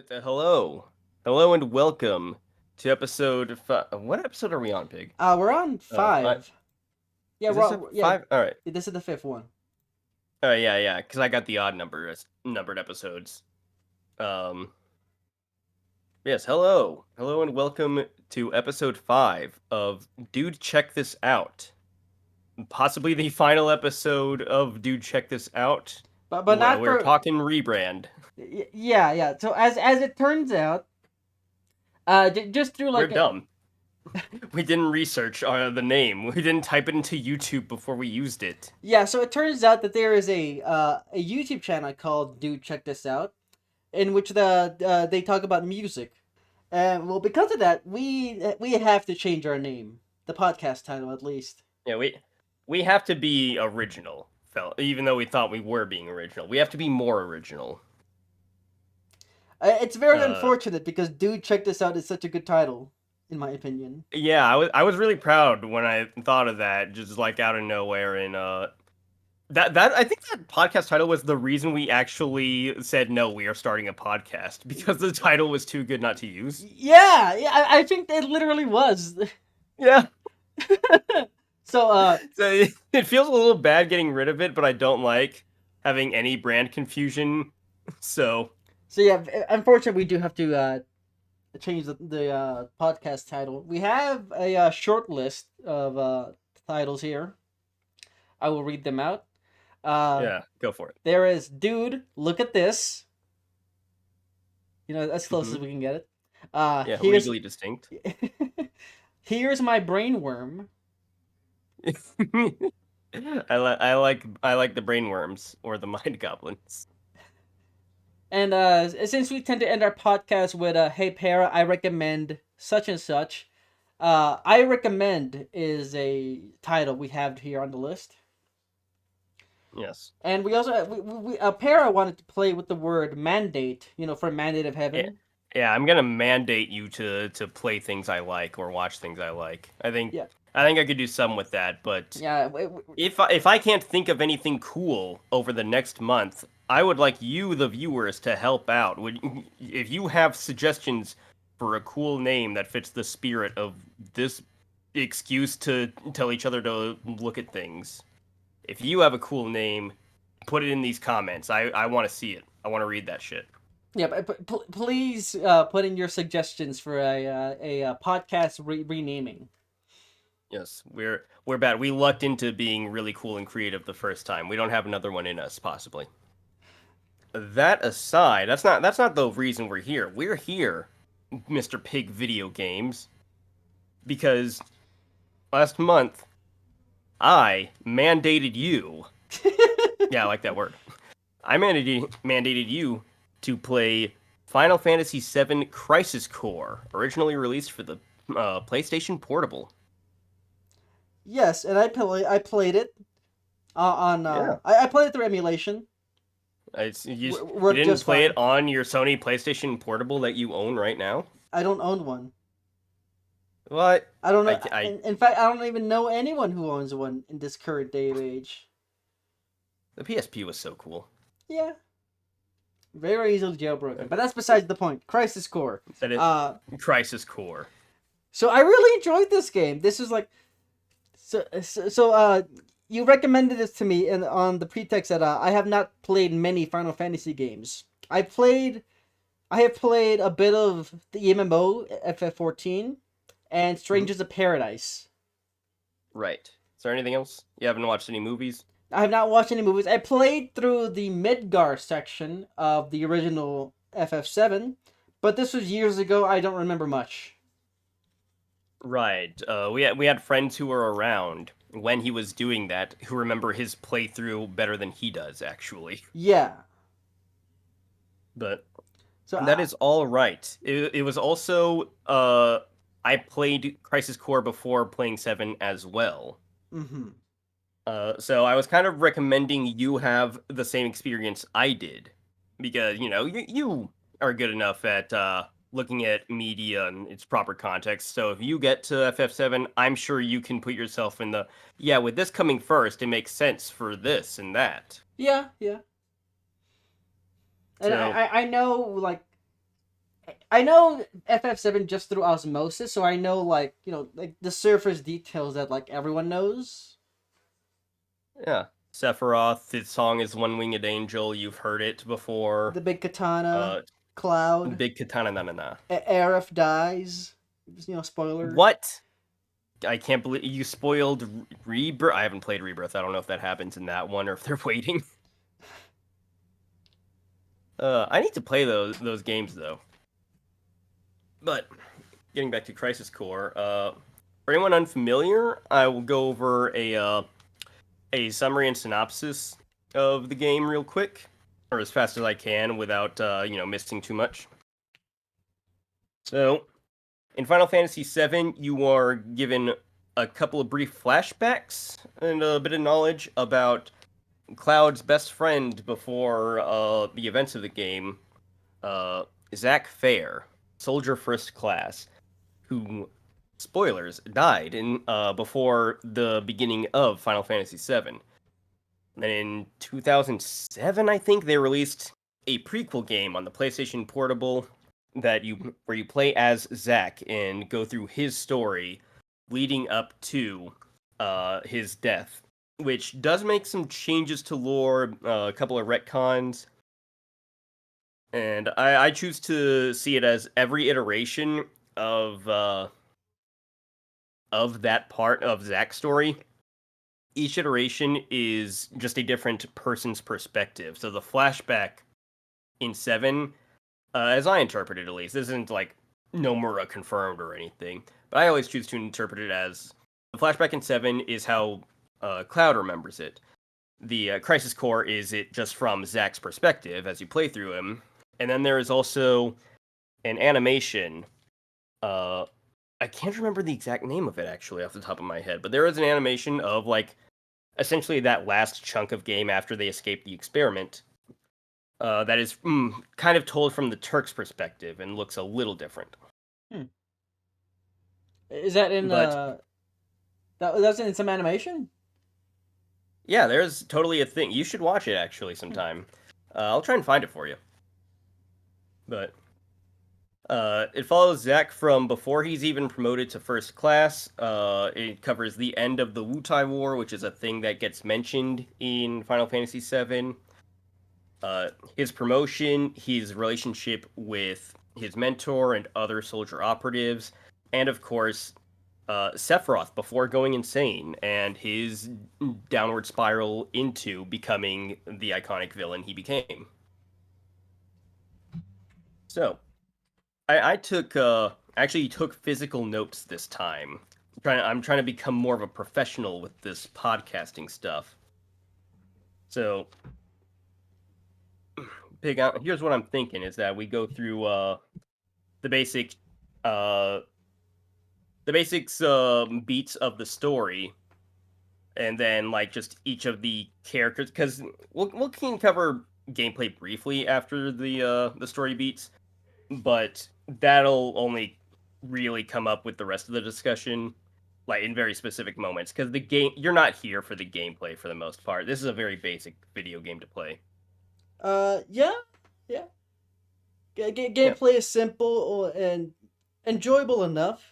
Hello. Hello and welcome to episode what episode are we on, Pig? We're on Five. 5. Yeah, Is this a yeah. five? All right. This is the fifth one. Yeah, because I got the odd numbered episodes. Um, yes, hello. Hello and welcome to episode 5 of Dude Check This Out. Possibly the final episode of Dude Check This Out. But Well, not we're for talking rebrand. yeah. So as it turns out, just through We're like dumb. We didn't research the name. We didn't type it into YouTube before we used it. yeah. So it turns out that there is a YouTube channel called Dude Check This Out, in which they talk about music, and well, because of that, we have to change our name, the podcast title at least. Yeah, we have to be original, even though we thought we were being original. We have to be more original. It's very Uh, unfortunate because Dude Check This Out is such a good title, in my opinion. yeah, I was really proud when I thought of that, just like out of nowhere, and that I think that podcast title was the reason we actually said no, we are starting a podcast because the title was too good not to use. Yeah, I think it literally was. Yeah, So so it feels a little bad getting rid of it, but I don't like having any brand confusion. So yeah, unfortunately, we do have to change the podcast title. We have a short list of titles here. I will read them out. Uh, yeah, go for it. there is Dude, Look at This. You know, as close Hmm. as we can get it. Yeah, Here's legally distinct. Here's My Brain Worm. I like the brainworms or the mind goblins. And since we tend to end our podcast with "Hey Para, I recommend such and such," I recommend is a title we have here on the list. Yes. And we also Para wanted to play with the word mandate, for mandate of Yeah. heaven. Yeah, I'm gonna mandate you to play things I like or watch things I like. I think Yeah, I think I could do some with that, but yeah. if I can't think of anything cool over the next month, I would like you, the viewers, to help out. If you have suggestions for a cool name that fits the spirit of this excuse to tell each other to look at things, if you have a cool name, put it in these comments. I want to see it. I want to read that shit. Yeah, but please put in your suggestions for a podcast renaming. Yes, we're bad. We lucked into being really cool and creative the first time. We don't have another one in us, possibly. That aside, that's not the reason we're here. We're here, Mr. Pig Video Games, because last month I mandated you. Yeah, I like that word. I mandated you to play Final Fantasy VII Crisis Core, originally released for the PlayStation Portable. Yes, and I played it on Yeah. I played it through emulation. You Worked didn't just play fine. it on your Sony PlayStation Portable that you own right now? I don't own one. What? I don't know. I In fact, I don't even know anyone who owns one in this current day of age. the PSP was so cool. Yeah, very easily jailbroken. But that's besides the point. Crisis Core. That it Uh, Crisis Core. so I really enjoyed this game. This is like, you recommended this to me, and on the pretext that I have not played many Final Fantasy games. I have played a bit of the MMO FF14 and Strangers of Paradise. Right. Is there anything else? You haven't watched any movies? I have not watched any movies. I played through the Midgar section of the original FF7, but this was years ago. I don't remember much. Right. We had friends who were around when he was doing that who remember his playthrough better than he does actually. Yeah. But So that is all right. It was also I played Crisis Core before playing 7 as well. mm-hmm. So I was kind of recommending you have the same experience I did because you are good enough at looking at media and its proper context. So if you get to FF7, I'm sure you can put yourself in the with this coming first, it makes sense for this and that. Yeah, yeah. And So I know, like, I know FF7 just through osmosis, so I know like like the surface details that like everyone knows. Yeah. Sephiroth, his song is One Winged Angel. You've heard it before. The big katana, Uh, Cloud, Big Katana na na na. Aerith dies. Spoiler. What? I can't believe you spoiled Rebirth. I haven't played Rebirth. I don't know if that happens in that one or if they're waiting. I need to play those games though. But getting back to Crisis Core, for anyone unfamiliar, I will go over a summary and synopsis of the game real quick, or as fast as I can without missing too much. So, in Final Fantasy VII, you are given a couple of brief flashbacks and a bit of knowledge about Cloud's best friend before the events of the game, Zack Fair, Soldier First Class, who, spoilers, died in before the beginning of Final Fantasy VII. Then in 2007, I think they released a prequel game on the PlayStation Portable where you play as Zack and go through his story leading up to his death, which does make some changes to lore, a couple of retcons, and I choose to see it as every iteration of that part of Zack's story. Each iteration is just a different person's perspective. So the flashback in 7, as I interpret it at least, this isn't like Nomura confirmed or anything, but I always choose to interpret it as the flashback in 7 is how Cloud remembers it. The Crisis Core is it just from Zack's perspective as you play through him. And then there is also an animation. I can't remember the exact name of it actually off the top of my head, but there is an animation of like essentially that last chunk of game after they escape the experiment. That is kind of told from the Turk's perspective and looks a little different. Hmm. Is that in But that's in some animation? yeah, there's totally a thing. You should watch it actually Hmm. sometime. I'll try and find it for you. But it follows Zack from before he's even promoted to first class. It covers the end of the Wutai War, which is a thing that gets mentioned in Final Fantasy VII. His promotion, his relationship with his mentor and other soldier operatives, and of course, Sephiroth before going insane and his downward spiral into becoming the iconic villain he became. So, I took actually took physical notes this time. I'm trying to become more of a professional with this podcasting stuff. So, here's what I'm thinking is that we go through the basic uh the basics beats of the story, and then like just each of the characters, because we'll can cover gameplay briefly after the story beats, but that'll only really come up with the rest of the discussion like in very specific moments, because the game, you're not here for the gameplay for the most part. This is a very basic video game to play. Yeah, yeah. Yeah. Gameplay is simple and enjoyable enough.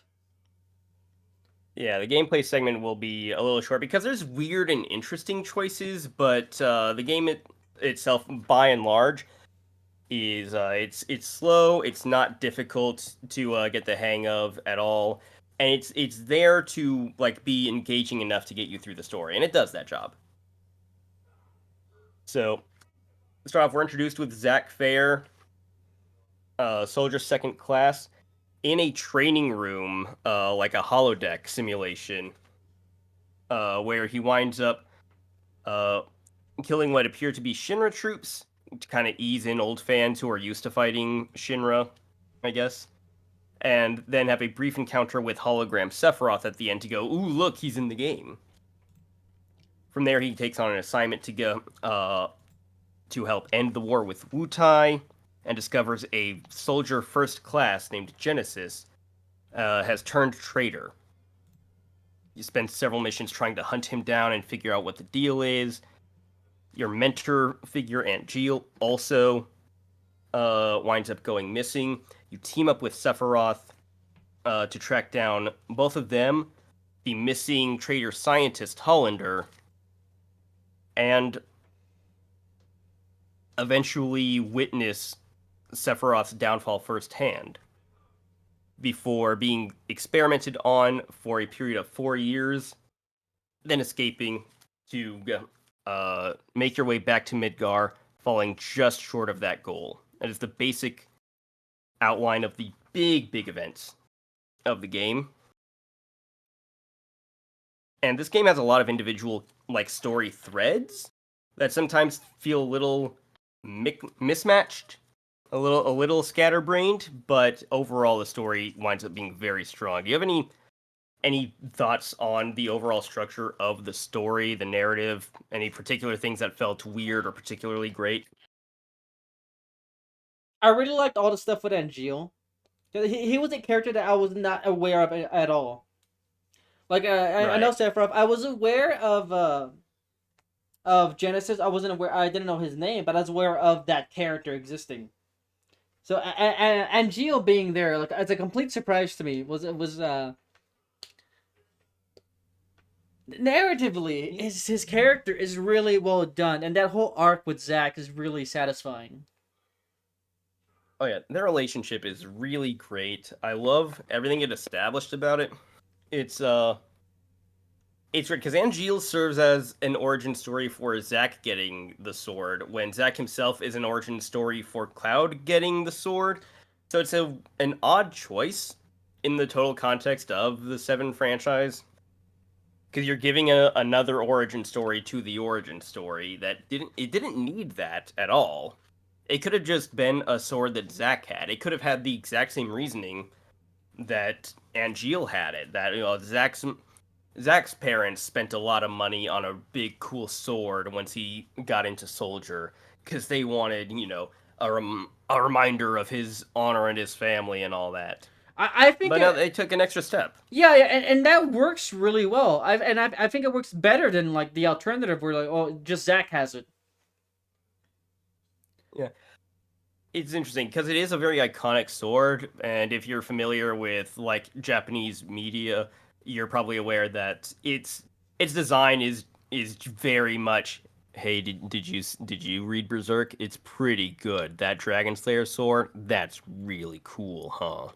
Yeah, the gameplay segment will be a little short because there's weird and interesting choices, but the game itself, by and large, is it's slow. It's not difficult to get the hang of at all, and it's there to like be engaging enough to get you through the story, and it does that job. So, to start off, we're introduced with Zack Fair, soldier second class, in a training room, like a holodeck simulation, where he winds up uh, killing what appear to be Shinra troops to kind of ease in old fans who are used to fighting Shinra, I guess, and then have a brief encounter with hologram Sephiroth at the end to go, ooh, look, he's in the game. From there, he takes on an assignment to go to help end the war with Wutai, and discovers a soldier first class named Genesis has turned traitor. You spend several missions trying to hunt him down and figure out what the deal is. Your mentor figure, Aunt Jill, also winds up going missing. You team up with Sephiroth to track down both of them, the missing traitor scientist Hollander, and eventually witness Sephiroth's downfall firsthand before being experimented on for a period of 4 years, then escaping to make your way back to Midgar, falling just short of that goal. That is the basic outline of the big events of the game. And this game has a lot of individual story threads that sometimes feel a little mismatched, a little scatterbrained, but overall the story winds up being very strong. Do you have any thoughts on the overall structure of the story, the narrative, any particular things that felt weird or particularly great? I really liked all the stuff with Angeal. He was a character that I was not aware of at all. Like I know Right. Sephiroth. I was aware of Genesis. I wasn't aware. I didn't know his name, but I was aware of that character existing. So and Angeal being there, like, it's a complete surprise to me. Was narratively his character is really well done, and that whole arc with Zack is really satisfying. Oh yeah, their relationship is really great. I love everything it established about it. It's it's weird because Angeal serves as an origin story for Zack getting the sword, when Zack himself is an origin story for Cloud getting the sword. So it's an odd choice in the total context of the Seven franchise, because you're giving another origin story to the origin story that didn't need that at all. It could have just been a sword that Zack had. It could have had the exact same reasoning that Angeal had it. That Zack's parents spent a lot of money on a big cool sword once he got into Soldier, because they wanted, a reminder of his honor and his family and all that. I think But now they took an extra step. yeah, and that works really well. I think it works better than like the alternative where like, oh, just Zack has it. Yeah. It's interesting because it is a very iconic sword, and if you're familiar with Japanese media, you're probably aware that its design is very much. Hey, did you read Berserk? It's pretty good. That Dragon Slayer sword, that's really cool, huh?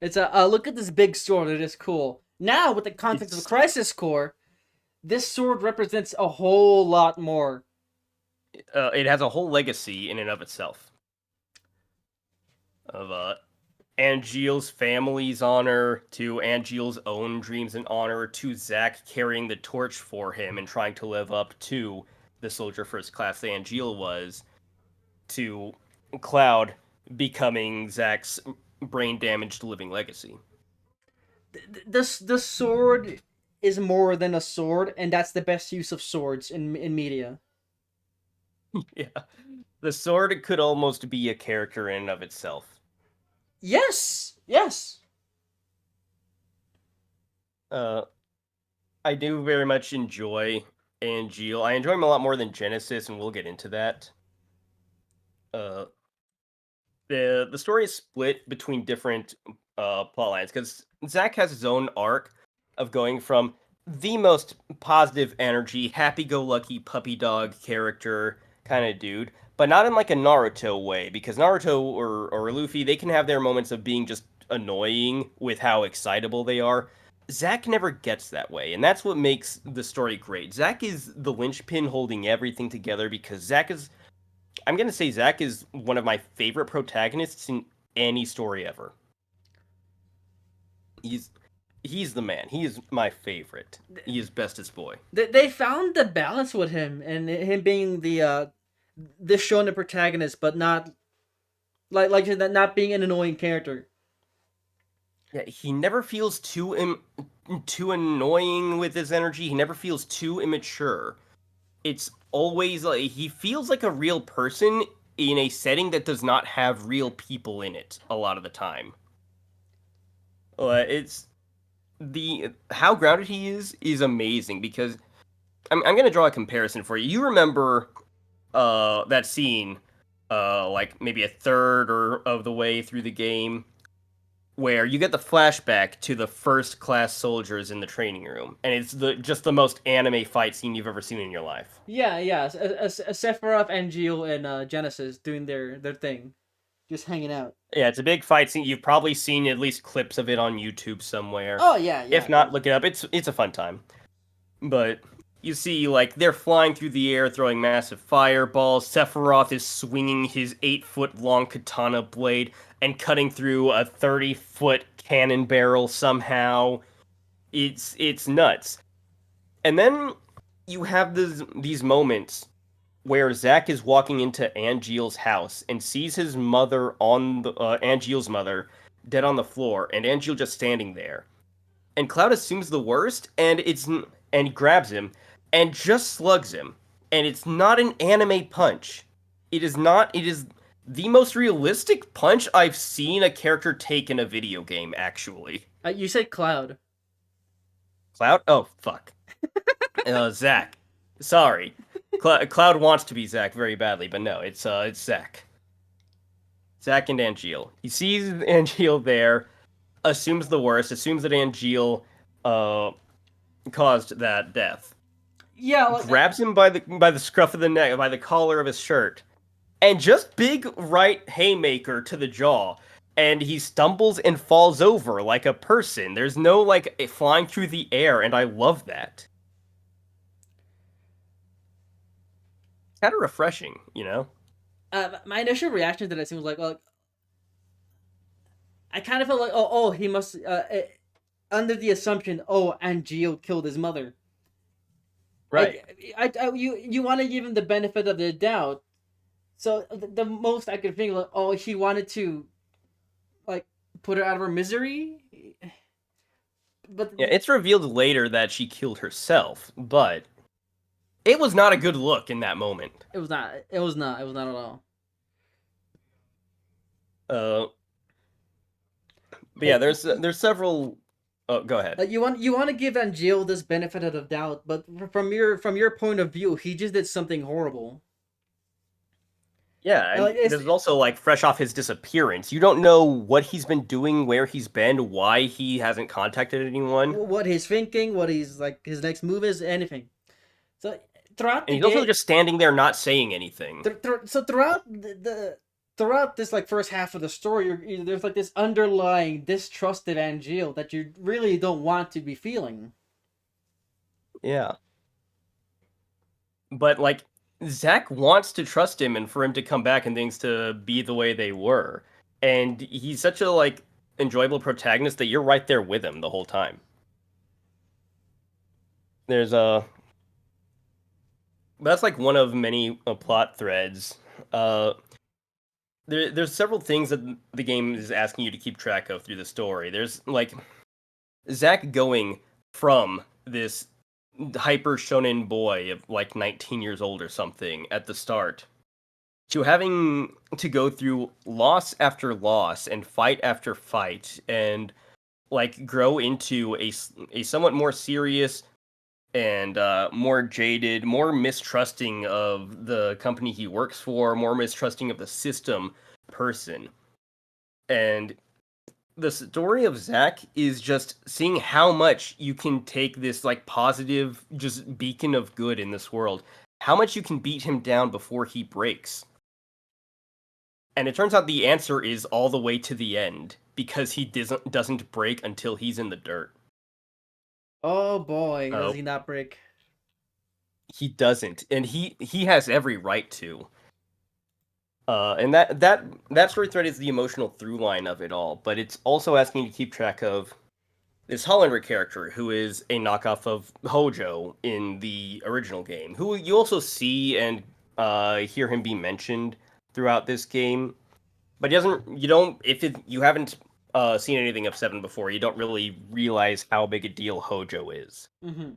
It's a look at this big sword. It is cool. Now with the context of It's Crisis Core, this sword represents a whole lot more. it has a whole legacy in and of itself of Angeal's family's honor, to Angeal's own dreams and honor, to Zack carrying the torch for him and trying to live up to the soldier first class that Angeal was, to Cloud becoming Zack's brain damaged living legacy. The sword is more than a sword, and that's the best use of swords in media. Yeah. The sword could almost be a character in and of itself. Yes, yes. Uh, I do very much enjoy Angeal. I enjoy him a lot more than Genesis, and we'll get into that. Uh, the story is split between different plot lines because Zack has his own arc of going from the most positive energy, happy-go-lucky puppy dog character kind of dude, but not in like a Naruto way, because Naruto or Luffy, they can have their moments of being just annoying with how excitable they are. Zack never gets that way, and that's what makes the story great. Zack is the linchpin holding everything together, because I'm gonna say Zack is one of my favorite protagonists in any story ever. He's he's the man. He is my favorite. He is bestest boy. They found the balance with him, and him being the shonen protagonist, but not like not being an annoying character. Yeah, he never feels too annoying with his energy. He never feels too immature. It's always like he feels like a real person in a setting that does not have real people in it a lot of the time. It's the how grounded he is amazing, because I'm gonna draw a comparison for you. You remember that scene like maybe a third or of the way through the game, where you get the flashback to the first class soldiers in the training room, and it's just the most anime fight scene you've ever seen in your life. Yeah, yeah. Sephiroth, Angeal, and Genesis doing their thing, just hanging out. Yeah, it's a big fight scene. You've probably seen at least clips of it on YouTube somewhere. Oh yeah, If yeah, not, look it definitely. up. It's a fun time. But you see, like, they're flying through the air, throwing massive fireballs. Sephiroth is swinging his 8-foot long katana blade and cutting through a 30-foot cannon barrel somehow. It's nuts. And then you have these moments where Zack is walking into Angeal's house and sees his mother on the Angeal's mother dead on the floor, and Angeel just standing there. And Cloud assumes the worst, and he grabs him and just slugs him. And it's not an anime punch. It is not. It is the most realistic punch I've seen a character take in a video game. Actually, You said Cloud. Cloud. Oh fuck. Zack. Sorry. Cloud wants to be Zack very badly, but no, it's Zack. Zack and Angeal. He sees Angeal there, assumes the worst, assumes that Angeal uh caused that death. Yeah, like, Grabs him by the scruff of the neck, by the collar of his shirt, and just big right haymaker to the jaw. And he stumbles and falls over like a person. There's no like flying through the air, and I love that. Kind of refreshing, you know? my initial reaction to that scene was like, well, I kind of felt like, he must, under the assumption, Angeal killed his mother. Right. You want to give him the benefit of the doubt. So the most I could think, like, he wanted to, like, put her out of her misery. But Yeah, it's revealed later that she killed herself, but it was not a good look in that moment. it was not. It was not. It was not at all. Uh, but yeah, Like, there's several. Oh, go ahead. you want to give Angeal this benefit of the doubt, but from your point of view, he just did something horrible. Yeah, and Like, it's this is also like fresh off his disappearance. You don't know what he's been doing, where he's been, why he hasn't contacted anyone, what he's thinking, what he's like, his next move is, anything. So throughout and the he's also game, just standing there not saying anything. so throughout this like first half of the story, there's like this underlying distrust of Angeal that you really don't want to be feeling. Yeah, but like Zack wants to trust him and for him to come back and things to be the way they were, and he's such a like enjoyable protagonist that you're right there with him the whole time. There's a That's like one of many plot threads. Uh, there's several things that the game is asking you to keep track of through the story. There's like Zack going from this hyper shonen boy of like 19 years old or something at the start to having to go through loss after loss and fight after fight and like grow into a somewhat more serious and more jaded, more mistrusting of the company he works for, more mistrusting of the system person. And the story of Zack is just seeing how much you can take this like positive, just beacon of good in this world, how much you can beat him down before he breaks. And it turns out the answer is all the way to the end because he doesn't break until he's in the dirt. Oh boy, does Oh, he not break? he doesn't, and he has every right to. And that story thread is the emotional through line of it all, but it's also asking you to keep track of this Hollander character who is a knockoff of Hojo in the original game, who you also see and hear him be mentioned throughout this game, but he doesn't. You don't if you haven't seen anything of Seven before, you don't really realize how big a deal Hojo is. Mm-hmm.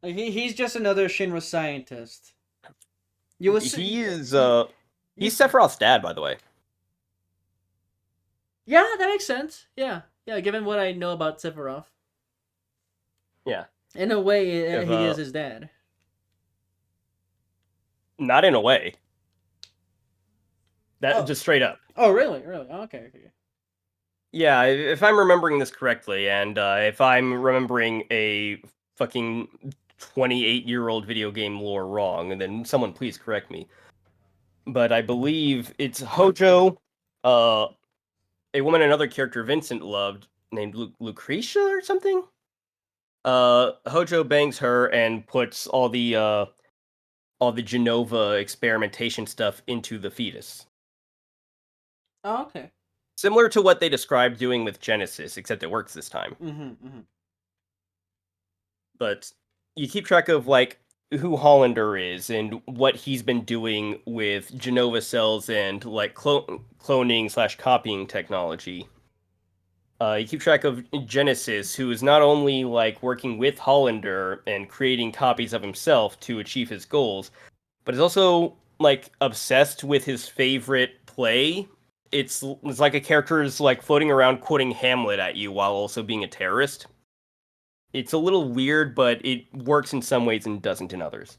Like, he's just another Shinra scientist. You was He is you, he's Sephiroth's dad, by the way. yeah, that makes sense. Yeah, yeah. Given what I know about Sephiroth, Yeah. in a way, If, he is his dad. not in a way. That Oh, just straight up. oh, really, really? Okay, okay. Yeah, if I'm remembering this correctly, and if I'm remembering a fucking 28-year-old video game lore wrong, then someone please correct me. But I believe it's Hojo, uh, a woman another character Vincent loved named Lucretia or something. Hojo bangs her and puts all the Genova experimentation stuff into the fetus. Oh, okay. Similar to what they described doing with Genesis, except it works this time. Mm-hmm. But you keep track of like who Hollander is and what he's been doing with Genova cells and like cloning slash copying technology. You keep track of Genesis, who is not only like working with Hollander and creating copies of himself to achieve his goals, but is also like obsessed with his favorite play. It's like a character is like floating around quoting Hamlet at you while also being a terrorist. It's a little weird, but it works in some ways and doesn't in others.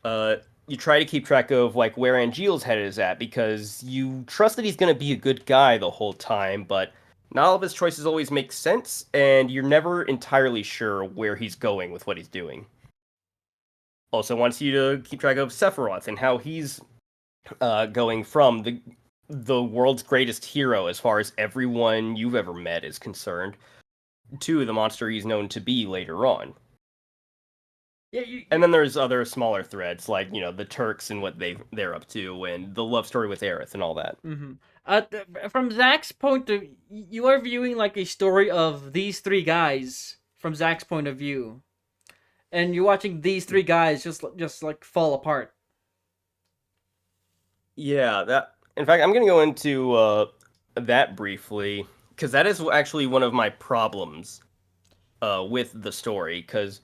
You try to keep track of like where Angeal's head is at because you trust that he's going to be a good guy the whole time, but not all of his choices always make sense, and you're never entirely sure where he's going with what he's doing. Also wants you to keep track of Sephiroth and how he's going from the world's greatest hero as far as everyone you've ever met is concerned to the monster he's known to be later on. Yeah, And then there's other smaller threads like the Turks and what they're up to, and the love story with Aerith and all that. mm-hmm. From Zach's point of, you are viewing like a story of these three guys from Zach's point of view, and you're watching these three guys just like fall apart. Yeah, that. In fact, I'm gonna go into that briefly because that is actually one of my problems with the story. Because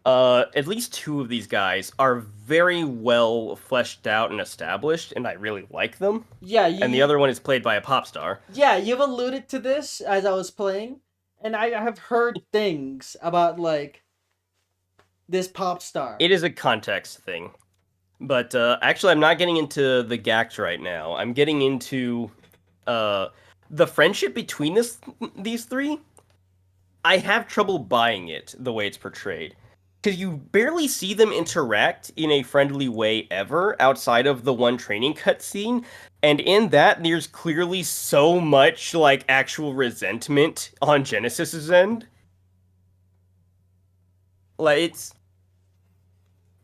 at least two of these guys are very well fleshed out and established, and I really like them. Yeah, And the other one is played by a pop star. yeah, you've alluded to this as I was playing, and I have heard things about like this pop star. It is a context thing. But actually, I'm not getting into the gact right now. I'm getting into uh, the friendship between these three. I have trouble buying it the way it's portrayed. Because you barely see them interact in a friendly way ever outside of the one training cutscene. And in that, there's clearly so much like actual resentment on Genesis's end. Like, it's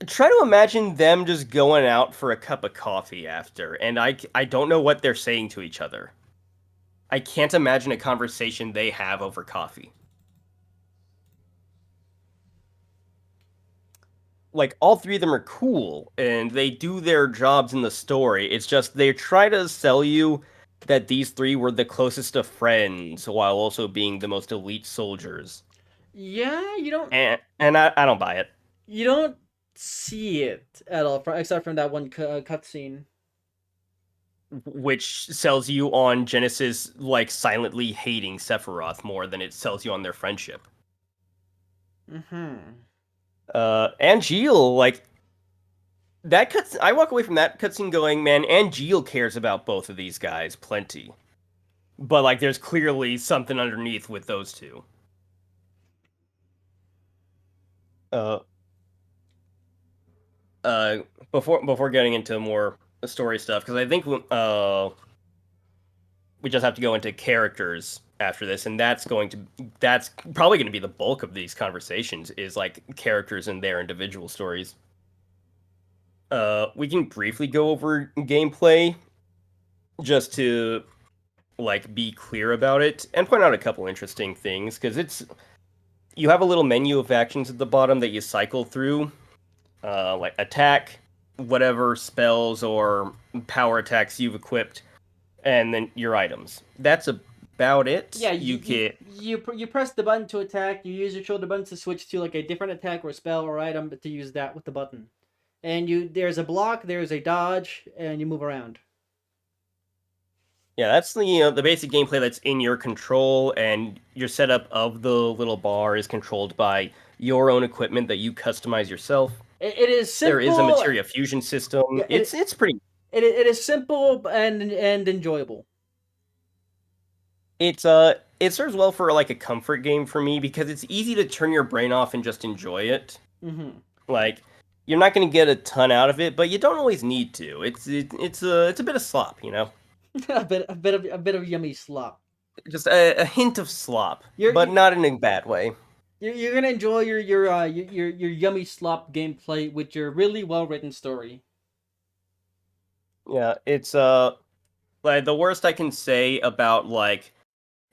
try to imagine them just going out for a cup of coffee after, and I don't know what they're saying to each other. I can't imagine a conversation they have over coffee. Like, all three of them are cool, and they do their jobs in the story. It's just they try to sell you that these three were the closest of friends while also being the most elite soldiers. Yeah, And I don't buy it. you don't see it at all, except from that one cutscene. Which sells you on Genesis like silently hating Sephiroth more than it sells you on their friendship. Mm-hmm. Angeal, like that cuts. I walk away from that cutscene going, man, Angeal cares about both of these guys plenty, but like there's clearly something underneath with those two. Uh, uh, before getting into more story stuff, because I think we just have to go into characters after this, and that's probably going to be the bulk of these conversations is like characters and their individual stories. We can briefly go over gameplay just to like be clear about it and point out a couple interesting things because you have a little menu of actions at the bottom that you cycle through, like attack, whatever spells or power attacks you've equipped, and then your items. That's about it. Yeah, you can. you press the button to attack. You use your shoulder button to switch to like a different attack or spell or item, but to use that with the button. And there's a block, there's a dodge, and you move around. Yeah, that's the basic gameplay that's in your control, and your setup of the little bar is controlled by your own equipment that you customize yourself. It is simple. There is a materia fusion system. Yeah, It's pretty. it is simple and enjoyable. It serves well for like a comfort game for me because it's easy to turn your brain off and just enjoy it. Hmm. Like you're not going to get a ton out of it, but you don't always need to. It's a bit of slop, you know, A bit of yummy slop. just a hint of slop, You're but you, not in a bad way. you're gonna enjoy your yummy slop gameplay with your really well written story. Yeah, it's like the worst I can say about like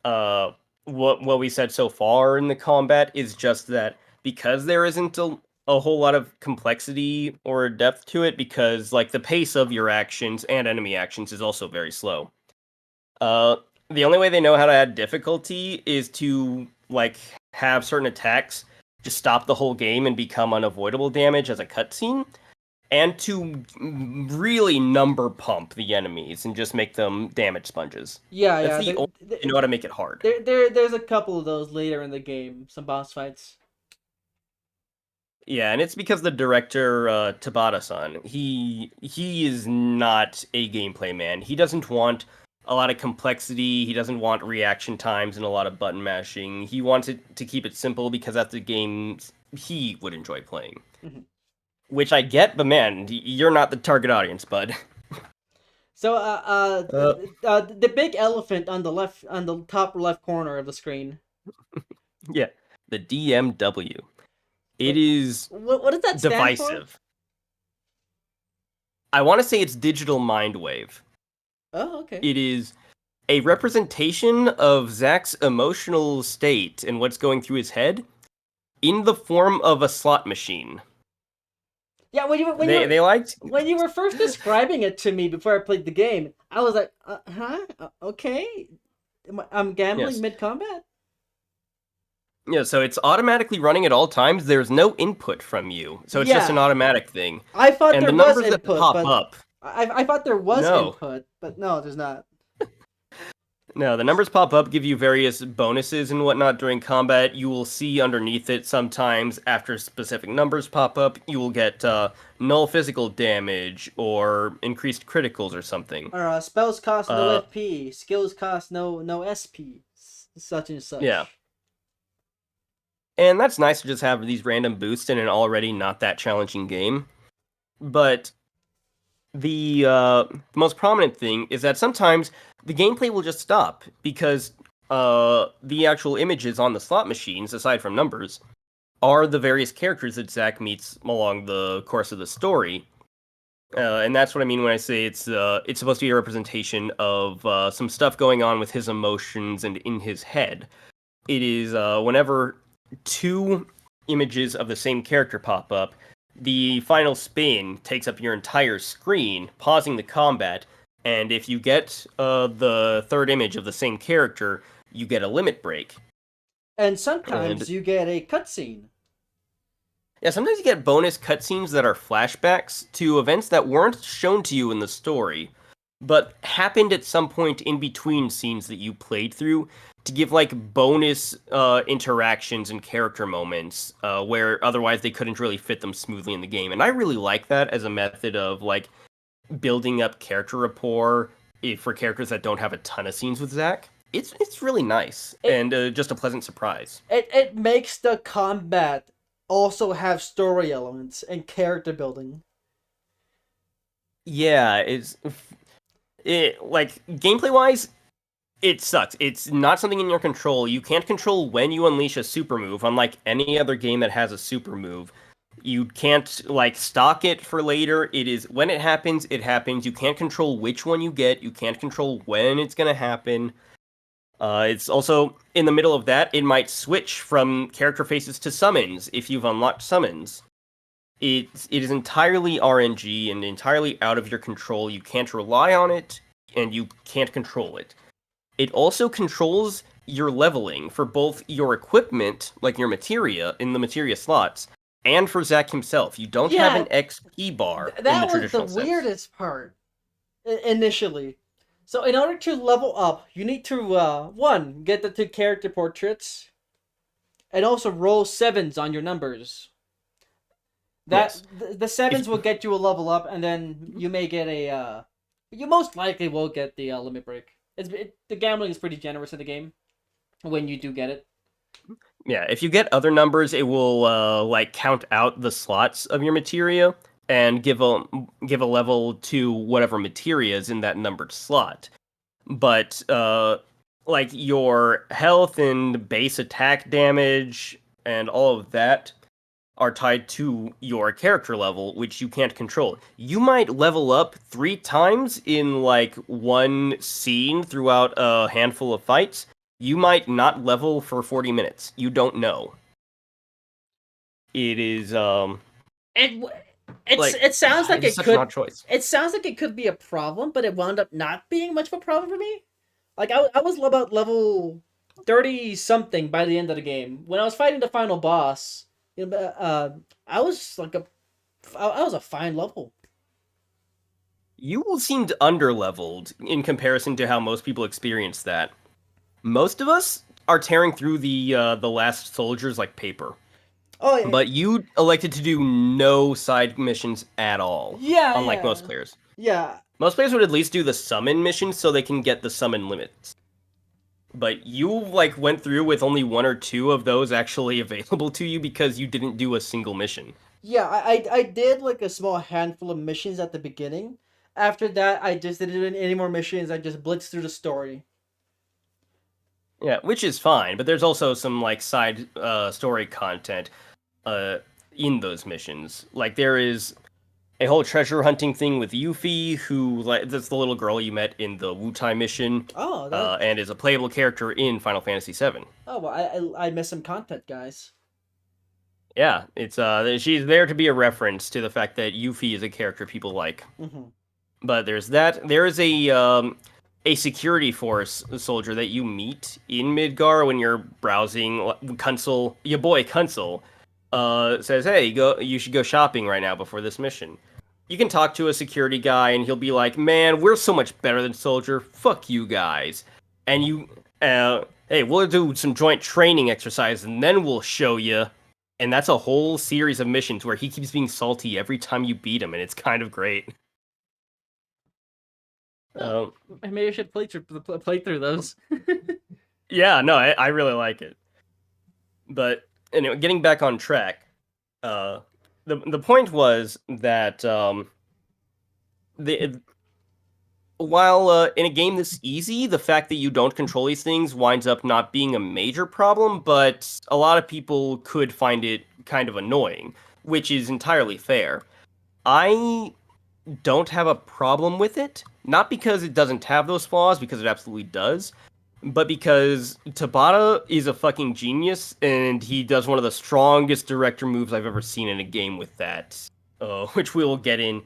uh what we said so far in the combat is just that because there isn't a whole lot of complexity or depth to it because like the pace of your actions and enemy actions is also very slow. Uh the only way they know how to add difficulty is to like have certain attacks just stop the whole game and become unavoidable damage as a cutscene and to really number pump the enemies and just make them damage sponges. Yeah, That's yeah. the only way they know how to make it hard. There's a couple of those later in the game. Some boss fights. Yeah, and it's because the director Tabata-san, he is not a gameplay man. He doesn't want a lot of complexity. He doesn't want reaction times and a lot of button mashing. He wants it to keep it simple because that's the games he would enjoy playing. Mhm. Which I get, but man, you're not the target audience, bud. So, Uh, the big elephant on the left, on the top left corner of the screen. yeah, the DMW. It What is what does that stand for? divisive. I want to say it's digital mind wave. Oh, okay. It is a representation of Zack's emotional state and what's going through his head in the form of a slot machine. Yeah, They liked when you were first describing it to me before I played the game, I was like, huh? Okay. I'm gambling yes. mid combat? Yeah, so it's automatically running at all times. There's no input from you. So it's just an Yeah. automatic thing. I thought And there the was numbers that input, pop but up, I thought there was no. input, but no, there's not. No, the numbers pop up, give you various bonuses and whatnot during combat. You will see underneath it sometimes after specific numbers pop up, you will get null physical damage or increased criticals or something. Or spells cost no Uh, FP, skills cost no SP, such and yeah. such. And that's nice to just have these random boosts in an already not that challenging game. But the most prominent thing is that sometimes the gameplay will just stop because the actual images on the slot machines, aside from numbers, are the various characters that Zack meets along the course of the story. And that's what I mean when I say it's supposed to be a representation of some stuff going on with his emotions and in his head. It is whenever two images of the same character pop up, the final spin takes up your entire screen, pausing the combat. And if you get the third image of the same character, you get a limit break. And sometimes And you get a cutscene. yeah, sometimes you get bonus cutscenes that are flashbacks to events that weren't shown to you in the story, but happened at some point in between scenes that you played through to give like bonus interactions and character moments where otherwise they couldn't really fit them smoothly in the game. And I really like that as a method of like building up character rapport for characters that don't have a ton of scenes with Zack. It's really nice It and just a pleasant surprise. it makes the combat also have story elements and character building. Yeah, it like gameplay wise, it sucks. It's not something in your control. You can't control when you unleash a super move, unlike any other game that has a super move. You can't like stock it for later. It is when it happens, it happens. You can't control which one you get. You can't control when it's gonna happen. It's also in the middle of that. It might switch from character faces to summons if you've unlocked summons. It is entirely RNG and entirely out of your control. You can't rely on it, and you can't control it. It also controls your leveling for both your equipment, like your materia in the materia slots, and for Zack himself. You don't have Yeah, an XP bar in the that was the traditional sense. weirdest part initially. So in order to level up, you need to one, get the two character portraits and also roll sevens on your numbers. Yes. The sevens If will get you a level up, and then you may get a. You most likely will get the limit break. The gambling is pretty generous in the game when you do get it. Yeah, if you get other numbers, it will like count out the slots of your materia and give a level to whatever materia is in that numbered slot. But like your health and base attack damage and all of that are tied to your character level, which you can't control. You might level up 3 times in like one scene throughout a handful of fights. You might not level for 40 minutes. You don't know. It is It it sounds like it is it such an odd could. choice. It sounds like it could be a problem, but it wound up not being much of a problem for me. Like I was about level 30 something by the end of the game. When I was fighting the final boss, you know, I was like I was a fine level. You seemed underleveled in comparison to how most people experience that. Most of us are tearing through the last soldiers like paper. Oh yeah, But you elected to do no side missions at all, yeah, unlike most yeah, players. yeah. Most players would at least do the summon missions so they can get the summon limits. But you like went through with only 1 or 2 of those actually available to you because you didn't do a single mission. Yeah, I did like a small handful of missions at the beginning. After that, I just didn't do any more missions. I just blitzed through the story. Yeah, which is fine, but there's also some like side story content uh in those missions. Like there is a whole treasure hunting thing with Yuffie, who like that's the little girl you met in the Wutai mission, Oh, that. and is a playable character in Final Fantasy VII. Oh well, I missed some content, guys. Yeah, it's she's there to be a reference to the fact that Yuffie is a character people like. Hmm. But there's that. There is a security force soldier that you meet in Midgar when you're browsing. Kunsel, your boy Kunsel, says, "Hey, go. You should go shopping right now before this mission." You can talk to a security guy, and he'll be like, "Man, we're so much better than Soldier. Fuck you guys." And you, hey, we'll do some joint training exercise, and then we'll show you. And that's a whole series of missions where he keeps being salty every time you beat him, and it's kind of great. Oh, Um, maybe I should play through those. yeah, no, I really like it. But anyway, getting back on track, the point was that the while in a game this easy, the fact that you don't control these things winds up not being a major problem, but a lot of people could find it kind of annoying, which is entirely fair. I don't have a problem with it, not because it doesn't have those flaws, because it absolutely does, but because Tabata is a fucking genius, and he does one of the strongest director moves I've ever seen in a game with that, which we will get in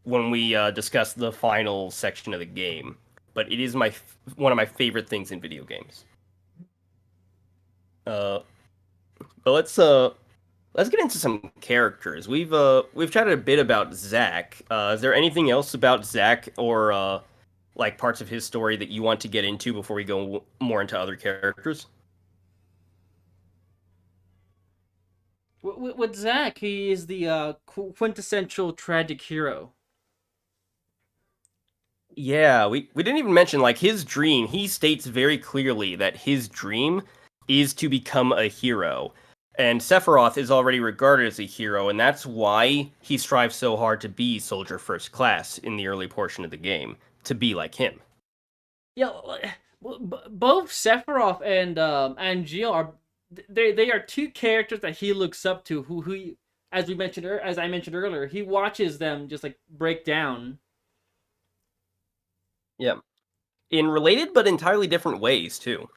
when we discuss the final section of the game. But it is one of my favorite things in video games. Uh, but let's get into some characters. We've chatted a bit about Zack. Is there anything else about Zack or like parts of his story that you want to get into before we go more into other characters? With Zack, he is the quintessential tragic hero. Yeah, we didn't even mention like his dream. He states very clearly that his dream is to become a hero. And Sephiroth is already regarded as a hero, and that's why he strives so hard to be Soldier First Class in the early portion of the game, to be like him. Yeah, both Sephiroth and Angeal are they are two characters that he looks up to. As we mentioned, as I mentioned earlier, he watches them just like break down. Yeah. In related but entirely different ways, too.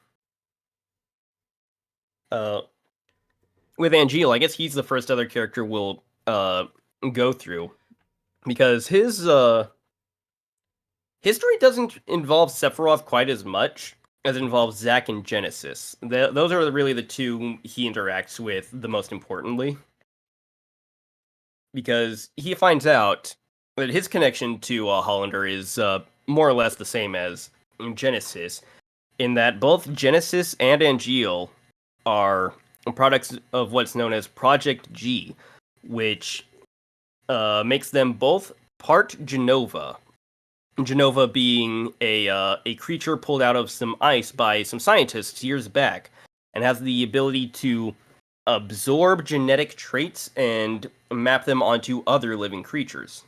Uh, with Angeal, I guess he's the first other character we'll go through. Because his story doesn't involve Sephiroth quite as much as it involves Zack and Genesis. Those are really the two he interacts with the most importantly. Because he finds out that his connection to Hollander is more or less the same as Genesis, in that both Genesis and Angeal are products of what's known as Project G, which makes them both part Genova. Genova being a creature pulled out of some ice by some scientists years back, and has the ability to absorb genetic traits and map them onto other living creatures.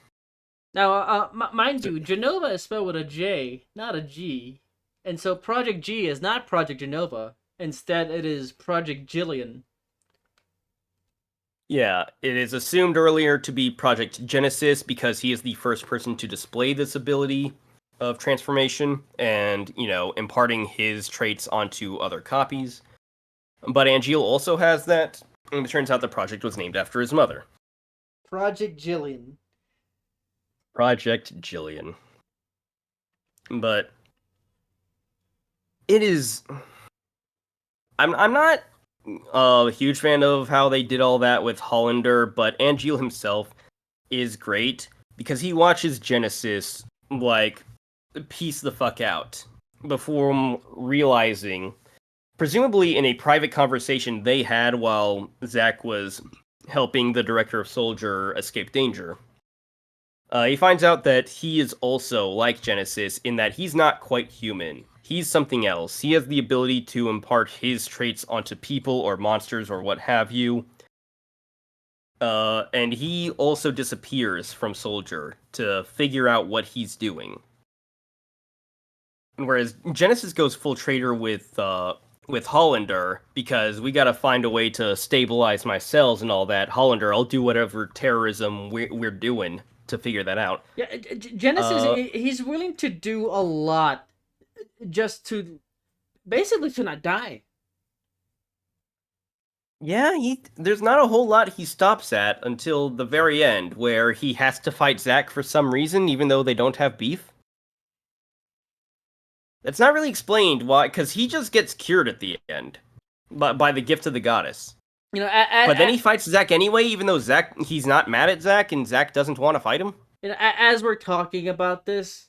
Now, mind you, Genova is spelled with a J, not a G, and so Project G is not Project Genova. Instead, it is Project Jillian. Yeah, it is assumed earlier to be Project Genesis because he is the first person to display this ability of transformation and, imparting his traits onto other copies. But Angeal also has that, and it turns out the project was named after his mother. Project Jillian. Project Jillian. But it is. I'm not a huge fan of how they did all that with Hollander, but Angeal himself is great because he watches Genesis piece the fuck out before realizing, presumably in a private conversation they had while Zack was helping the director of Soldier escape danger. He finds out that he is also like Genesis in that he's not quite human. He's something else. He has the ability to impart his traits onto people or monsters or what have you. And he also disappears from Soldier to figure out what he's doing. Whereas Genesis goes full traitor with Hollander because we gotta find a way to stabilize my cells and all that. Hollander, I'll do whatever terrorism we're doing to figure that out. Yeah, Genesis, he's willing to do a lot just to basically to not die. Yeah, there's not a whole lot he stops at until the very end, where he has to fight Zack for some reason, even though they don't have beef. It's not really explained why, because he just gets cured at the end by the gift of the goddess. But then he fights Zack anyway, even though he's not mad at Zack, and Zack doesn't want to fight him. As we're talking about this,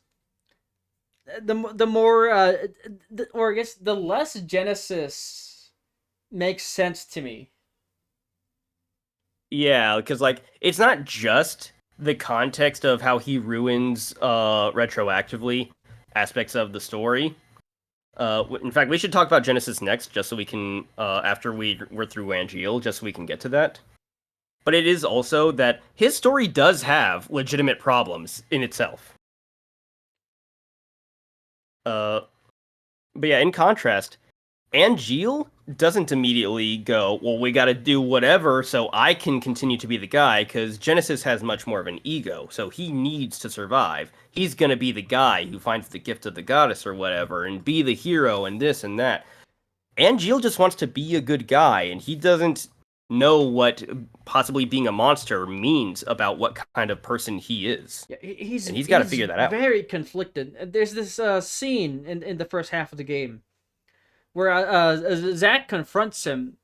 the more, or I guess the less Genesis makes sense to me. Yeah, because it's not just the context of how he ruins retroactively aspects of the story. In fact, we should talk about Genesis next, just so we can, after we're through Angeal, just so we can get to that. But it is also that his story does have legitimate problems in itself. But yeah, in contrast, Angeal doesn't immediately go, well, we gotta do whatever so I can continue to be the guy, because Genesis has much more of an ego, so he needs to survive. He's gonna be the guy who finds the gift of the goddess or whatever, and be the hero and this and that. Angeal just wants to be a good guy, and he doesn't know what possibly being a monster means about what kind of person he is. Yeah, he's got to figure that out. Very conflicted. There's this scene in the first half of the game where Zack confronts him.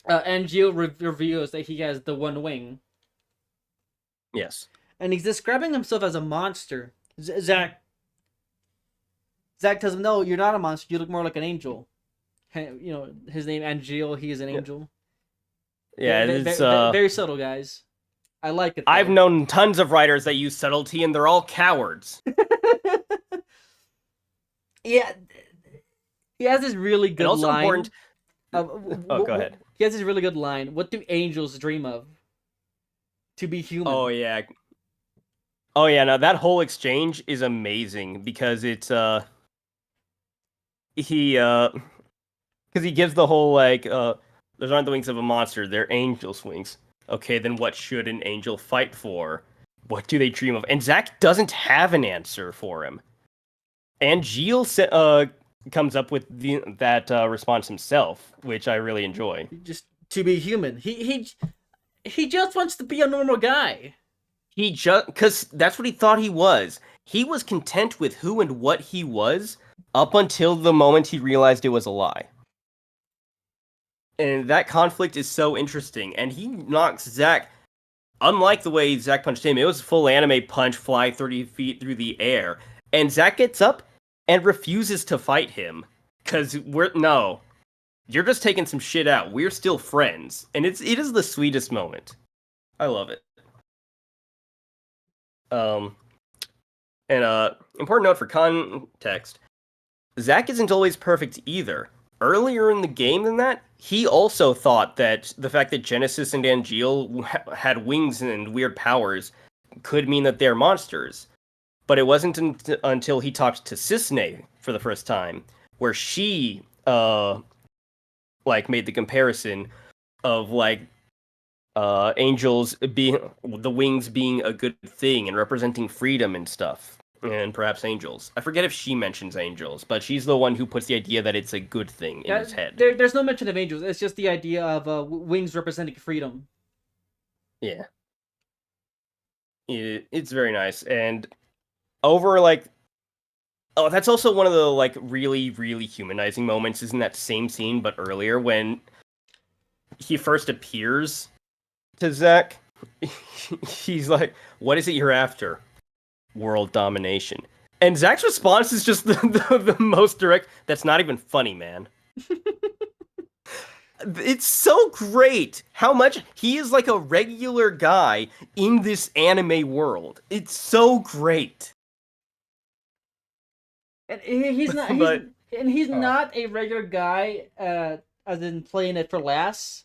Angeal reveals that he has the one wing. Yes. And he's describing himself as a monster. Zack tells him, no, you're not a monster. You look more like an angel. His name Angeal. He is an angel. Yeah, it's very subtle, guys. I like it. Though. I've known tons of writers that use subtlety, and they're all cowards. Yeah, he has this really good line. Important... go ahead. He has this really good line. What do angels dream of? To be human. Oh yeah. No, that whole exchange is amazing because it's because he gives the whole those aren't the wings of a monster, they're angel's wings. Okay, then what should an angel fight for? What do they dream of? And Zack doesn't have an answer for him. Angeal comes up with that response himself, which I really enjoy. Just to be human. He just wants to be a normal guy. Because that's what he thought he was. He was content with who and what he was up until the moment he realized it was a lie. And that conflict is so interesting. And he knocks Zack, unlike the way Zack punched him, it was a full anime punch, fly 30 feet through the air. And Zack gets up and refuses to fight him. Because you're just taking some shit out. We're still friends. And it is the sweetest moment. I love it. Um, and important note for context: Zack isn't always perfect either. Earlier in the game than that, he also thought that the fact that Genesis and Angeal had wings and weird powers could mean that they're monsters. But it wasn't until he talked to Cissnei for the first time, where she like made the comparison of like angels being the wings being a good thing and representing freedom and stuff, and perhaps angels. I forget if she mentions angels, but she's the one who puts the idea that it's a good thing in his head. There's no mention of angels. It's just the idea of wings representing freedom. Yeah, it's very nice. And over like, oh, that's also one of the like really really humanizing moments is in that same scene, but earlier when he first appears to Zack. He's like, "What is it you're after?" World domination. And Zack's response is just the most direct. That's not even funny, man. It's so great how much he is like a regular guy in this anime world. It's so great. And he's not. But- He's not a regular guy, as in playing it for laughs,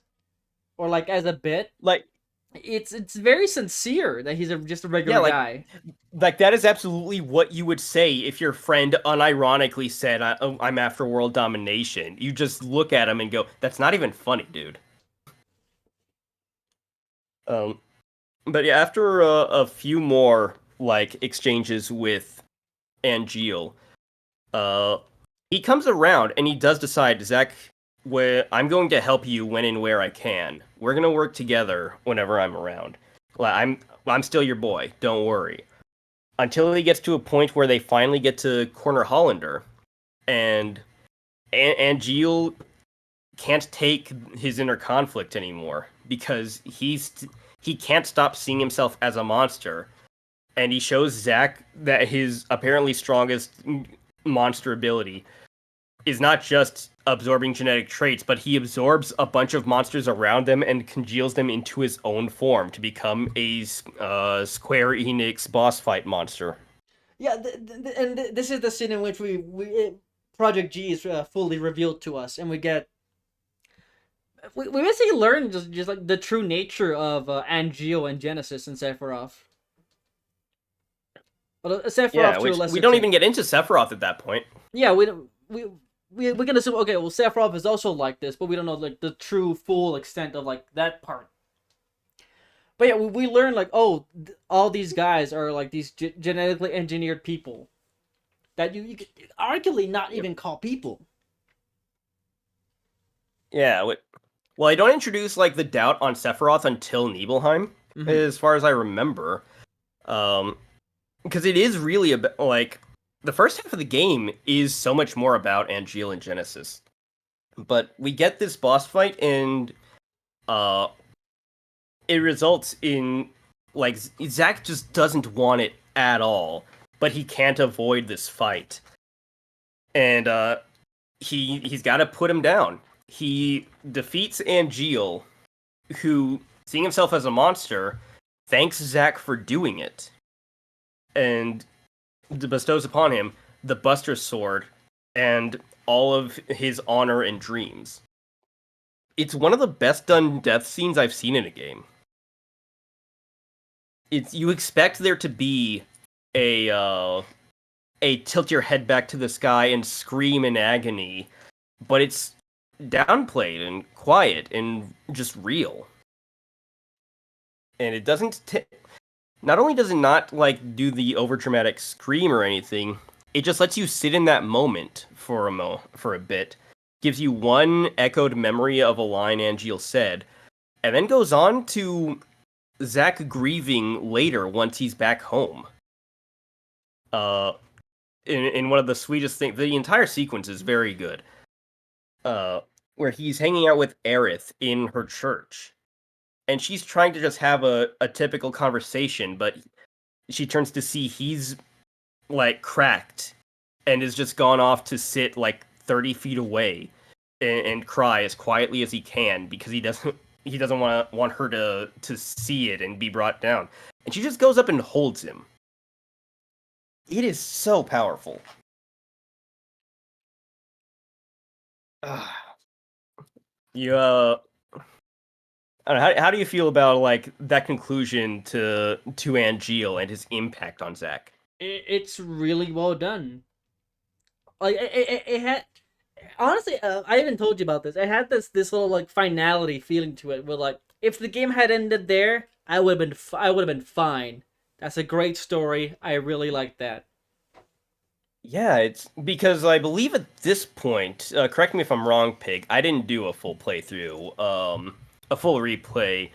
or like as a bit. Like, It's very sincere that he's just a regular like, guy. like that is absolutely what you would say if your friend unironically said, "I'm after world domination." You just look at him and go, "That's not even funny, dude." But yeah, after a few more like exchanges with Angeal, he comes around and he does decide, Zack, I'm going to help you when and where I can. We're gonna work together whenever I'm around. I'm still your boy. Don't worry. Until he gets to a point where they finally get to corner Hollander, and Angeal can't take his inner conflict anymore because he can't stop seeing himself as a monster, and he shows Zack that his apparently strongest monster ability is not just absorbing genetic traits, but he absorbs a bunch of monsters around them and congeals them into his own form to become a Square Enix boss fight monster. Yeah, this is the scene in which Project G is fully revealed to us, and we basically learn just like the true nature of Angeal and Genesis and Sephiroth. Well, Sephiroth Yeah, to a which lesser we don't extent. even get into Sephiroth at that point. Yeah, we don't. We can assume, okay, well, Sephiroth is also like this, but we don't know like the true full extent of like that part. But yeah, we learn like, oh, all these guys are like these genetically engineered people that you could arguably not even call people. Yeah, well, I don't introduce like the doubt on Sephiroth until Nibelheim, Mhm. as far as I remember, because it is really about like the first half of the game is so much more about Angeal and Genesis, but we get this boss fight and it results in like Zack just doesn't want it at all, but he can't avoid this fight, and he's got to put him down. He defeats Angeal, who, seeing himself as a monster, thanks Zack for doing it, and bestows upon him the Buster Sword and all of his honor and dreams. It's one of the best done death scenes I've seen in a game. You expect there to be a tilt your head back to the sky and scream in agony, but it's downplayed and quiet and just real. And it doesn't not only does it not like do the overdramatic scream or anything, it just lets you sit in that moment for a bit, gives you one echoed memory of a line Angeal said, and then goes on to Zack grieving later once he's back home. In one of the sweetest things, the entire sequence is very good. Where he's hanging out with Aerith in her church, and she's trying to just have a typical conversation, but she turns to see he's like cracked and has just gone off to sit like 30 feet away and cry as quietly as he can because he doesn't want her to see it and be brought down. And she just goes up and holds him It is so powerful. Ah, you I don't know, how do you feel about like that conclusion to Angeal and his impact on Zack? It's really well done. Like it had honestly, I even told you about this. It had this little like finality feeling to it. Where like if the game had ended there, I would have I would have been fine. That's a great story. I really like that. Yeah, it's because I believe at this point, correct me if I'm wrong, Pig, I didn't do a full playthrough, a full replay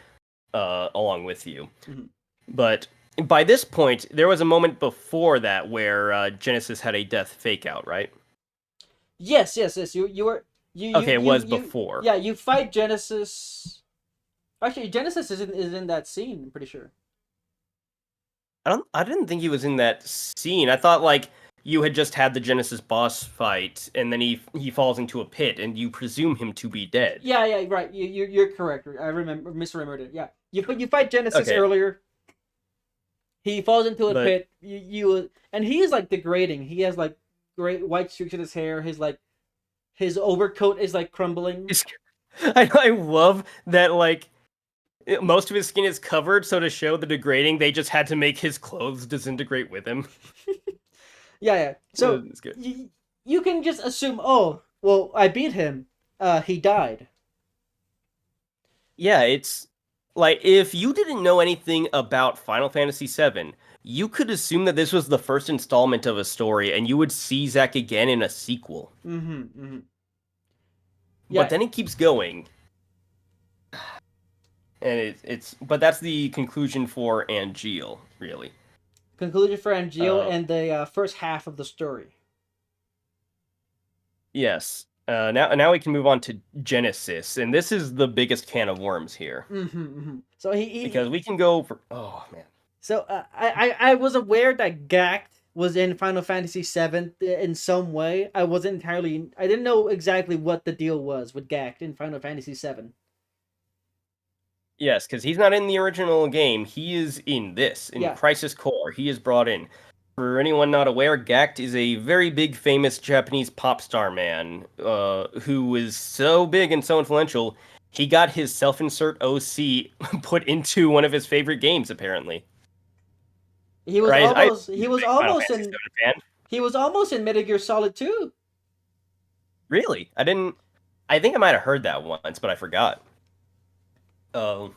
along with you. Mhm. But by this point, there was a moment before that where Genesis had a death fake out, right? Yes. You were Okay, it was before. yeah, you fight Genesis. Actually, Genesis is in that scene. I'm pretty sure. I didn't think he was in that scene. I thought like you had just had the Genesis boss fight, and then he falls into a pit, and you presume him to be dead. Yeah, right. You're correct. I remember misremembered it. Yeah, you fight Genesis Okay, earlier. He falls into a but pit. And he is like degrading. He has like great white streaks in his hair. His overcoat is like crumbling. I love that like most of his skin is covered, so to show the degrading, they just had to make his clothes disintegrate with him. Yeah. So It's good. you can just assume, oh, well, I beat him. He died. Yeah, it's like if you didn't know anything about Final Fantasy VII, you could assume that this was the first installment of a story, and you would see Zack again in a sequel. Mm-hmm. But Yeah. then it keeps going, and it's but that's the conclusion for Angeal, really. Conclusion for Angeal Uh, and the first half of the story. yes. Now we can move on to Genesis, and this is the biggest can of worms here So because we can go for oh man. so I was aware that Gact was in Final Fantasy VII in some way. I didn't know exactly what the deal was with Gact in Final Fantasy VII. Yes, because he's not in the original game. He is in this, in Yeah. Crisis Core. He is brought in. For anyone not aware, Gact is a very big, famous Japanese pop star man who is so big and so influential, he got his self-insert OC put into one of his favorite games, apparently. He was Right? I almost he was Final almost Fantasy in VII fan. he was almost in Metal Gear Solid 2. Really? I didn't. I think I might have heard that once, but I forgot. Um,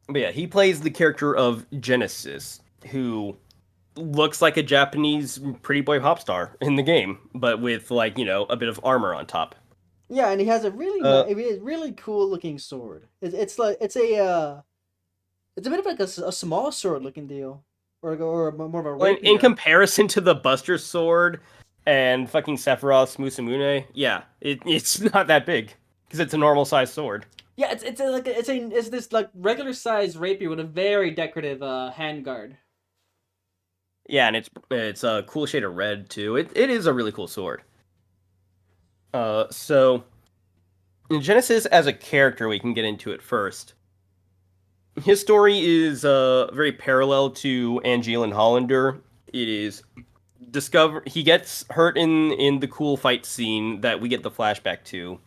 but yeah, he plays the character of Genesis, who looks like a Japanese pretty boy pop star in the game, but with like a bit of armor on top. Yeah, and he has a Uh, really cool looking sword. It's like it's a bit of like a small sword looking deal, or more of a in rapier. comparison to the Buster Sword and fucking Sephiroth's Musamune, yeah, it's not that big because it's a normal sized sword. Yeah, it's this like regular sized rapier with a very decorative handguard. Yeah, and it's a cool shade of red too. It is a really cool sword. So in Genesis as a character, we can get into it first. His story is very parallel to Angeal and Hollander. It is he gets hurt in the cool fight scene that we get the flashback to.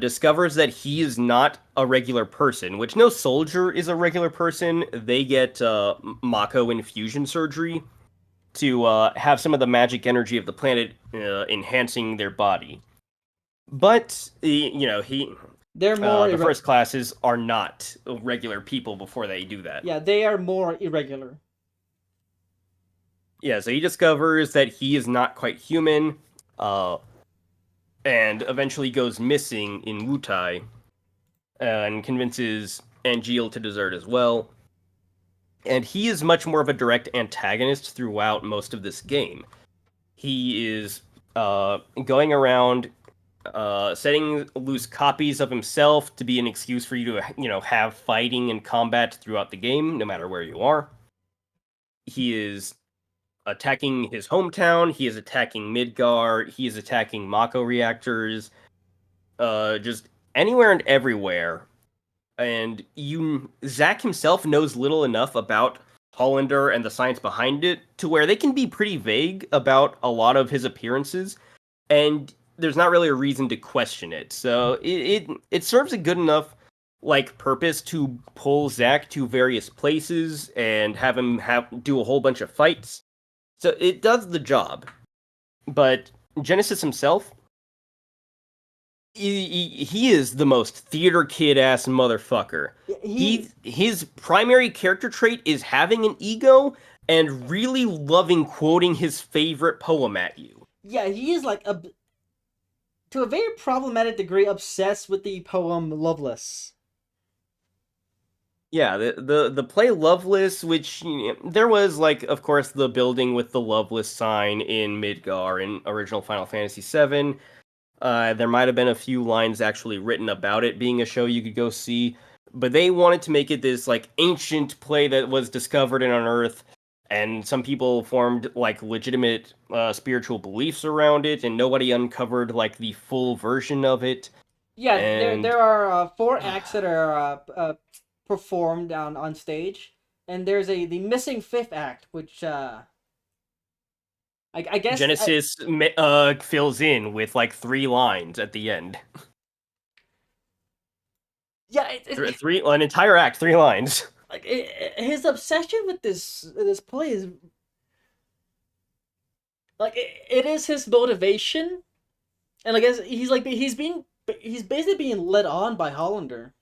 Discovers that he is not a regular person, which no soldier is a regular person. They get Mako infusion surgery to have some of the magic energy of the planet enhancing their body. But They're more the first classes are not regular people before they do that. yeah, they are more irregular. Yeah, so he discovers that he is not quite human, and eventually goes missing in Wutai, and convinces Angeal to desert as well. And he is much more of a direct antagonist throughout most of this game. He is going around setting loose copies of himself to be an excuse for you to, have fighting and combat throughout the game, no matter where you are. He is attacking his hometown. He is attacking Midgar. He is attacking Mako reactors. Just anywhere and everywhere. And Zack himself knows little enough about Hollander and the science behind it to where they can be pretty vague about a lot of his appearances, and there's not really a reason to question it. So it serves a good enough like purpose to pull Zack to various places and have him do a whole bunch of fights. So it does the job. But Genesis himself, he is the most theater kid ass motherfucker. His primary character trait is having an ego and really loving quoting his favorite poem at you. Yeah, he is like to a very problematic degree obsessed with the poem Loveless. Yeah, the play Loveless, which there was like, of course, the building with the Loveless sign in Midgar in original Final Fantasy VII. There might have been a few lines actually written about it being a show you could go see, but they wanted to make it this like ancient play that was discovered and unearthed, and some people formed like legitimate spiritual beliefs around it, and nobody uncovered like the full version of it. Yeah, And there are 4 acts that are performed on stage, and there's the missing 5th act, which I guess Genesis fills in with like 3 lines at the end. Yeah, An entire act, 3 lines. Like his obsession with this play is like it is his motivation, and I guess he's basically being led on by Hollander.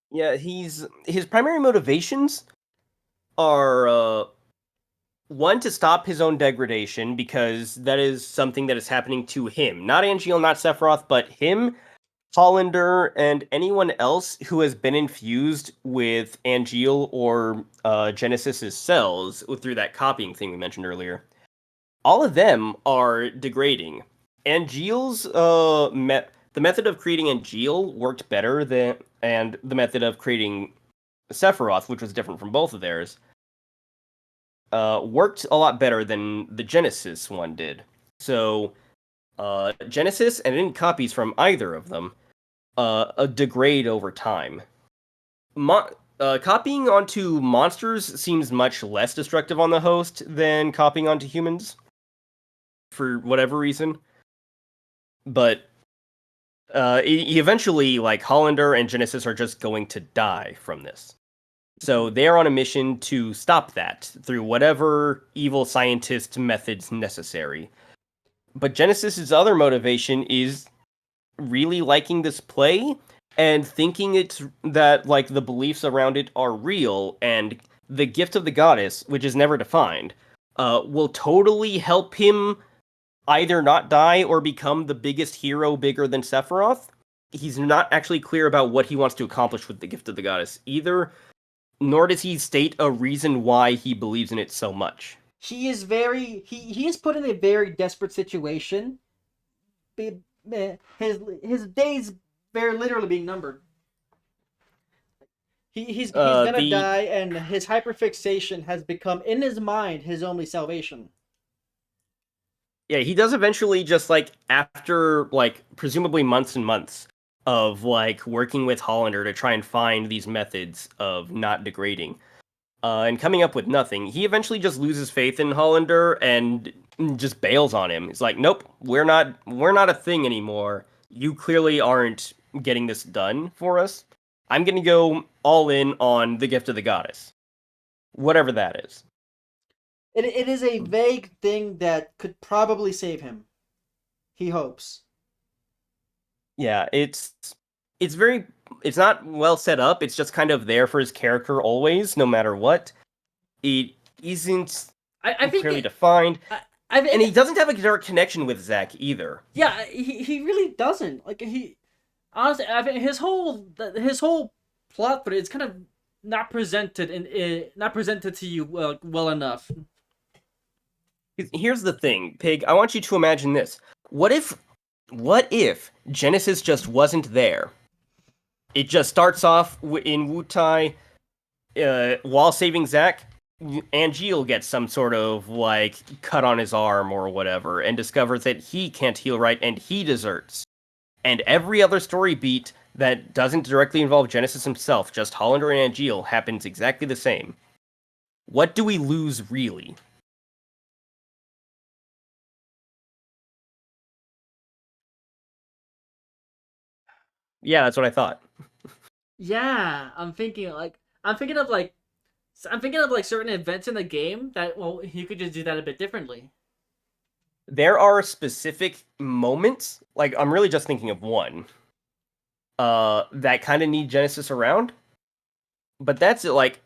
Yeah, his primary motivations are one, to stop his own degradation, because that is something that is happening to him. Not Angeal, not Sephiroth, but him, Hollander, and anyone else who has been infused with Angeal or Genesis's cells through that copying thing we mentioned earlier. All of them are degrading. Angeal's the method of creating Angeal worked better and the method of creating Sephiroth, which was different from both of theirs, worked a lot better than the Genesis one did. So, Genesis and any copies from either of them degrade over time. Copying onto monsters seems much less destructive on the host than copying onto humans, for whatever reason. But eventually, like, Hollander and Genesis are just going to die from this. So they are on a mission to stop that through whatever evil scientist methods necessary. But Genesis's other motivation is really liking this play and thinking that like the beliefs around it are real, and the gift of the goddess, which is never defined, will totally help him either not die or become the biggest hero bigger than Sephiroth. He's not actually clear about what he wants to accomplish with the gift of the goddess either, nor does he state a reason why he believes in it so much. He is he is put in a very desperate situation. His days very literally being numbered. He's gonna die, and his hyperfixation has become in his mind his only salvation. Yeah, he does eventually, just like after like presumably months and months of like working with Hollander to try and find these methods of not degrading, and coming up with nothing, he eventually just loses faith in Hollander and just bails on him. He's like, "Nope, we're not a thing anymore. You clearly aren't getting this done for us. I'm gonna go all in on the gift of the goddess, whatever that is." It is a vague thing that could probably save him. He hopes. Yeah, it's not well set up. It's just kind of there for his character always, no matter what. It isn't I think clearly defined, and he doesn't have a direct connection with Zack either. Yeah, he really doesn't. Like honestly, I think his whole plot for it is kind of not presented to you well enough. Here's the thing, Pig. I want you to imagine this. What if Genesis just wasn't there? It just starts off in Wutai, while saving Zack. Angeal gets some sort of like cut on his arm or whatever, and discovers that he can't heal right, and he deserts. And every other story beat, that doesn't directly involve Genesis himself, just Hollander and Angeal, happens exactly the same, what do we lose really? Yeah, that's what I thought. Yeah, I'm thinking of like certain events in the game that well you could just do that a bit differently. There are specific moments, like I'm really just thinking of one, that kind of need Genesis around. But that's it. Like,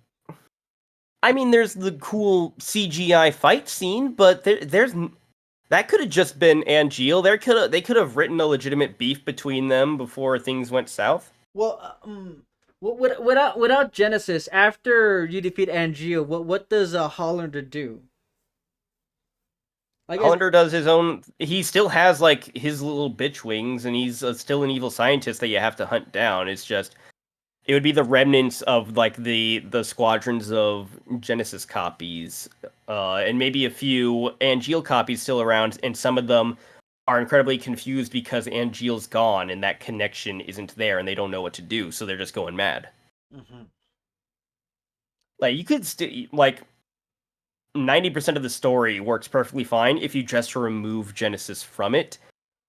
I mean, there's the cool CGI fight scene, but that could have just been Angeal. They could have written a legitimate beef between them before things went south. Well, without Genesis, after you defeat Angeal, what does Hollander do? Like, Hollander does his own. He still has like his little bitch wings, and he's still an evil scientist that you have to hunt down. It's just it would be the remnants of like the squadrons of Genesis copies, and maybe a few Angeal copies still around, and some of them are incredibly confused because Angeal's gone and that connection isn't there, and they don't know what to do, so they're just going mad. Mhm. Like you could still like 90% of the story works perfectly fine if you just remove Genesis from it.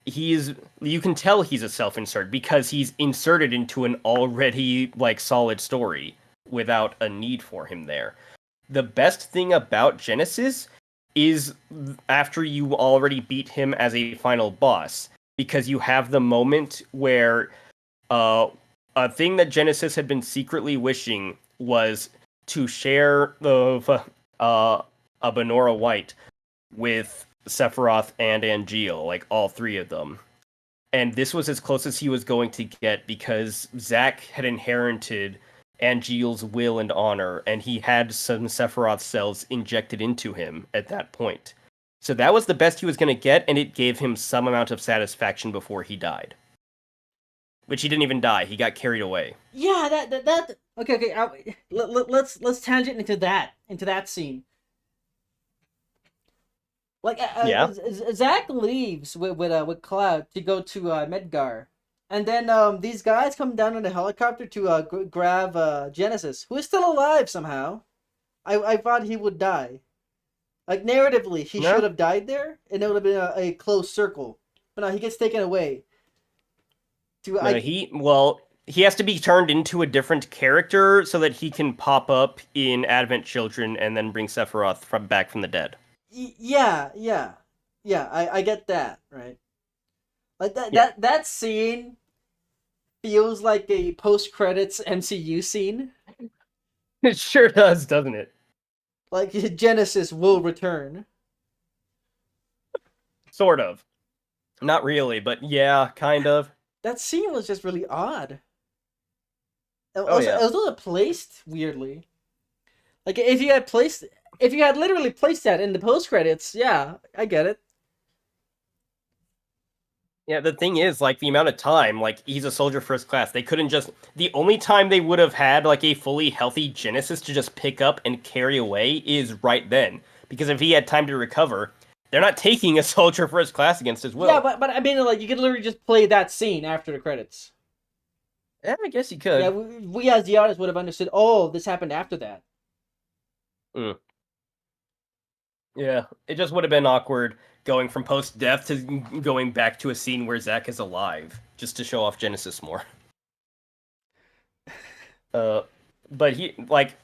You can tell he's a self-insert because he's inserted into an already like solid story without a need for him there. The best thing about Genesis is after you already beat him as a final boss, because you have the moment where a thing that Genesis had been secretly wishing was to share the a Benora White with Sephiroth and Angeal, like all three of them. And this was as close as he was going to get because Zack had inherited Angeal's will and honor, and he had some Sephiroth cells injected into him at that point. So that was the best he was going to get, and it gave him some amount of satisfaction before he died. Which he didn't even die; he got carried away. yeah, that okay. Let's tangent into that scene. Like Yeah. Zack leaves with Cloud to go to Medgar, and then these guys come down in a helicopter to grab Genesis, who is still alive somehow. I thought he would die. Like narratively, he No. should have died there, and it would have been a close circle. But no, he gets taken away. To No, he has to be turned into a different character so that he can pop up in Advent Children and then bring Sephiroth back from the dead. Yeah. I get that right. Like Yeah. that scene feels like a post credits MCU scene. It sure does, doesn't it? Like Genesis will return. Sort of. Not really, but yeah, kind of. That scene was just really odd. Oh yeah. It was also placed weirdly. Like if you had literally placed that in the post credits, yeah, I get it. Yeah, the thing is, like, the amount of time, like, he's a soldier first class. They couldn't just. The only time they would have had, like, a fully healthy Genesis to just pick up and carry away is right then. Because if he had time to recover, they're not taking a soldier first class against his will. Yeah, but I mean, like, you could literally just play that scene after the credits. Yeah, I guess you could. Yeah, we as the audience would have understood. Oh, this happened after that. Yeah, it just would have been awkward going from post-death to going back to a scene where Zack is alive, just to show off Genesis more. But he like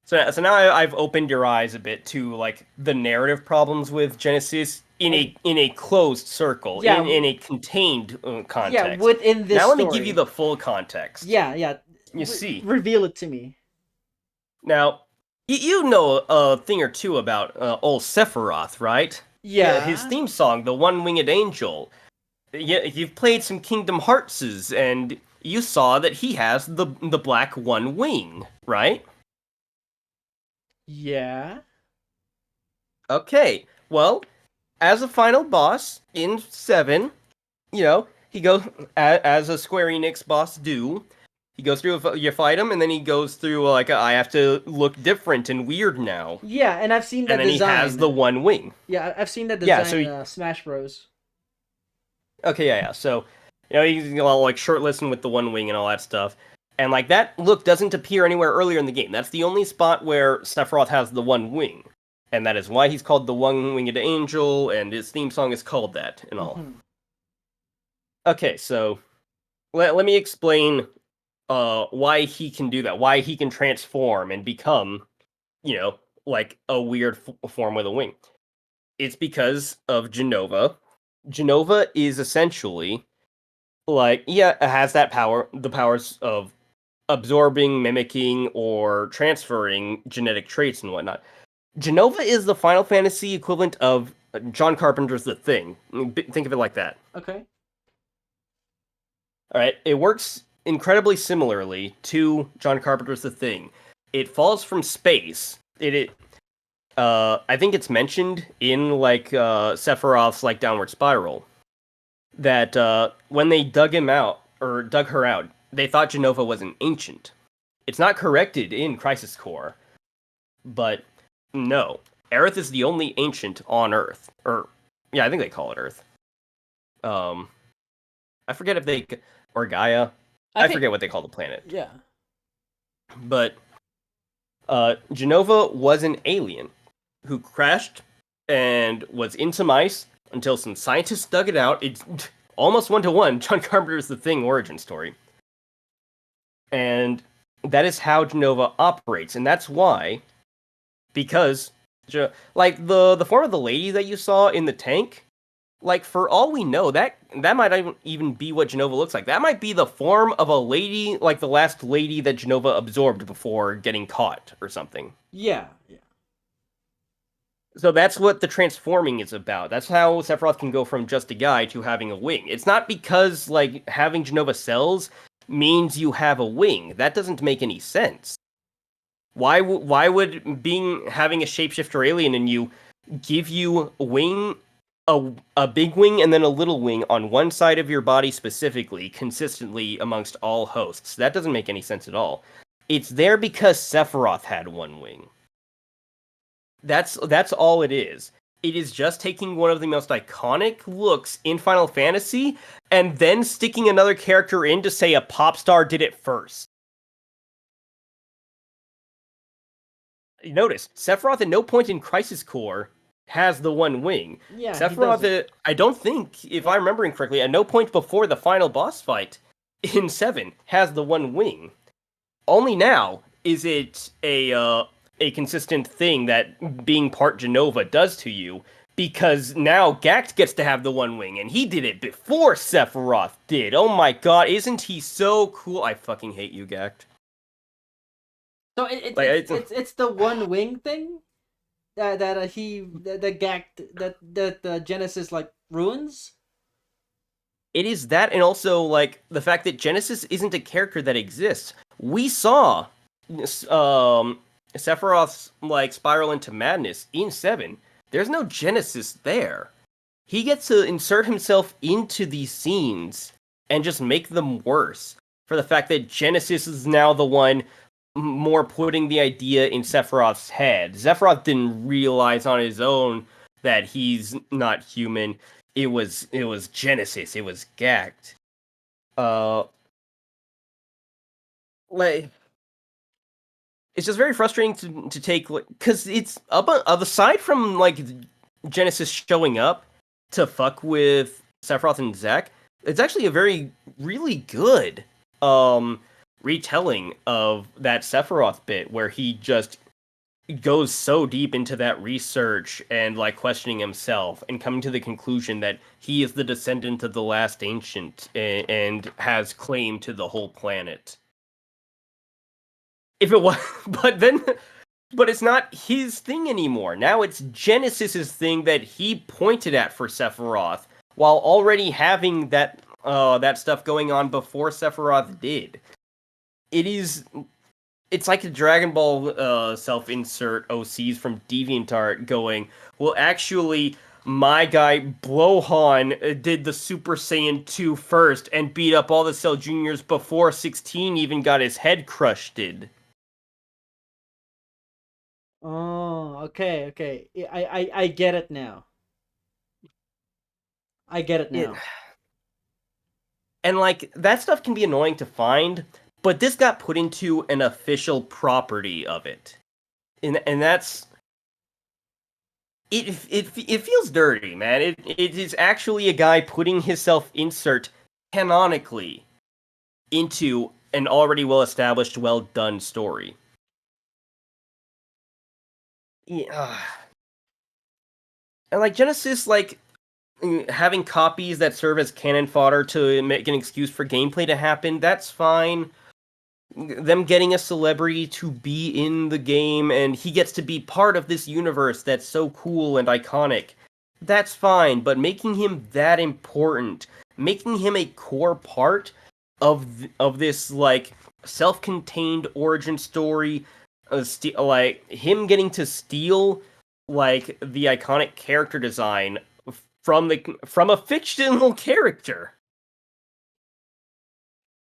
so now I've opened your eyes a bit to like the narrative problems with Genesis in a closed circle, Yeah. in a contained context. Yeah, within this. Now let me story. give you the full context. Yeah. You see, Reveal it to me. now you know a thing or two about old Sephiroth, right? Yeah. His theme song, "The One-Winged Angel." Yeah, you've played some Kingdom Heartses, and you saw that he has the black one wing, right? Yeah. Okay, well, as a final boss in 7, you know, he goes as a Square Enix boss do. He goes through, you fight him, and then he goes through like I have to look different and weird now, Yeah, and I've seen that and then design. he has the one wing. Yeah, I've seen that Yeah, design so in Smash Bros. Okay, yeah. So He's all like shirtless and with the one wing and all that stuff. And like that look doesn't appear anywhere earlier in the game. That's the only spot where Sephiroth has the one wing. And that is why he's called the one-winged angel, and his theme song is called that and all. Mhm. Okay, so let me explain why he can do that, why he can transform and become, like a weird form with a wing. It's because of Jenova. Jenova is essentially like, yeah, it has that power, the powers of absorbing, mimicking, or transferring genetic traits and whatnot. Jenova is the Final Fantasy equivalent of John Carpenter's The Thing. Think of it like that. Okay. All right, it works incredibly similarly to John Carpenter's The Thing. It falls from space. I think it's mentioned in like Sephiroth's like downward spiral that when they dug her out, they thought Jenova was an ancient. It's not corrected in Crisis Core, but no, Aerith is the only ancient on Earth, or yeah, I think they call it Earth. I forget if they or Gaia. I forget what they call the planet. Yeah. But Jenova was an alien who crashed and was in some ice until some scientists dug it out. It's almost 1-to-1 John Carpenter's The Thing origin story. And that is how Jenova operates, and that's why, because like the form of the lady that you saw in the tank, like for all we know, that might even be what Jenova looks like. That might be the form of a lady, like the last lady that Jenova absorbed before getting caught or something. Yeah. So that's what the transforming is about. That's how Sephiroth can go from just a guy to having a wing. It's not because like having Jenova cells means you have a wing. That doesn't make any sense. Why would having a shapeshifter alien in you give you a wing, a big wing and then a little wing on one side of your body specifically, consistently amongst all hosts? That doesn't make any sense at all. It's there because Sephiroth had one wing. That's all it is. It is just taking one of the most iconic looks in Final Fantasy and then sticking another character in to say a pop star did it first. Notice, Sephiroth at no point in Crisis Core has the one wing. Yeah. Sephiroth, I don't think, if I'm remembering correctly, at no point before the final boss fight in 7 has the one wing. Only now is it a consistent thing that being part Jenova does to you, because now Gact gets to have the one wing, and he did it before Sephiroth did. Oh my god, isn't he so cool? I fucking hate you, Gact. So it's the one wing thing that Genesis like ruins. It is that, and also like the fact that Genesis isn't a character that exists. We saw Sephiroth's like spiral into madness in 7. There's no Genesis there. He gets to insert himself into these scenes and just make them worse for the fact that Genesis is now the one more putting the idea in Sephiroth's head. Sephiroth didn't realize on his own that he's not human. It was Genesis. It was Gact. Like, it's just very frustrating to take, because it's aside from like Genesis showing up to fuck with Sephiroth and Zack, it's actually a very really good retelling of that Sephiroth bit where he just goes so deep into that research and like questioning himself and coming to the conclusion that he is the descendant of the last ancient and has claim to the whole planet. If it was, but it's not his thing anymore. Now it's Genesis's thing that he pointed at for Sephiroth, while already having that stuff going on before Sephiroth did. It's like a Dragon Ball self-insert OCs from DeviantArt going, well, actually, my guy Blohan did the Super Saiyan 2 first and beat up all the Cell Juniors before 16 even got his head crushed. Oh, okay. I get it now. I get it now. And like that stuff can be annoying to find, but this got put into an official property of it. And that's it feels dirty, man. It is actually a guy putting himself insert canonically into an already well established, well done story. Yeah. And like Genesis, like having copies that serve as cannon fodder to make an excuse for gameplay to happen, that's fine. Them getting a celebrity to be in the game and he gets to be part of this universe that's so cool and iconic, that's fine. But making him that important, making him a core part of this like self-contained origin story, like him getting to steal like the iconic character design from a fictional character.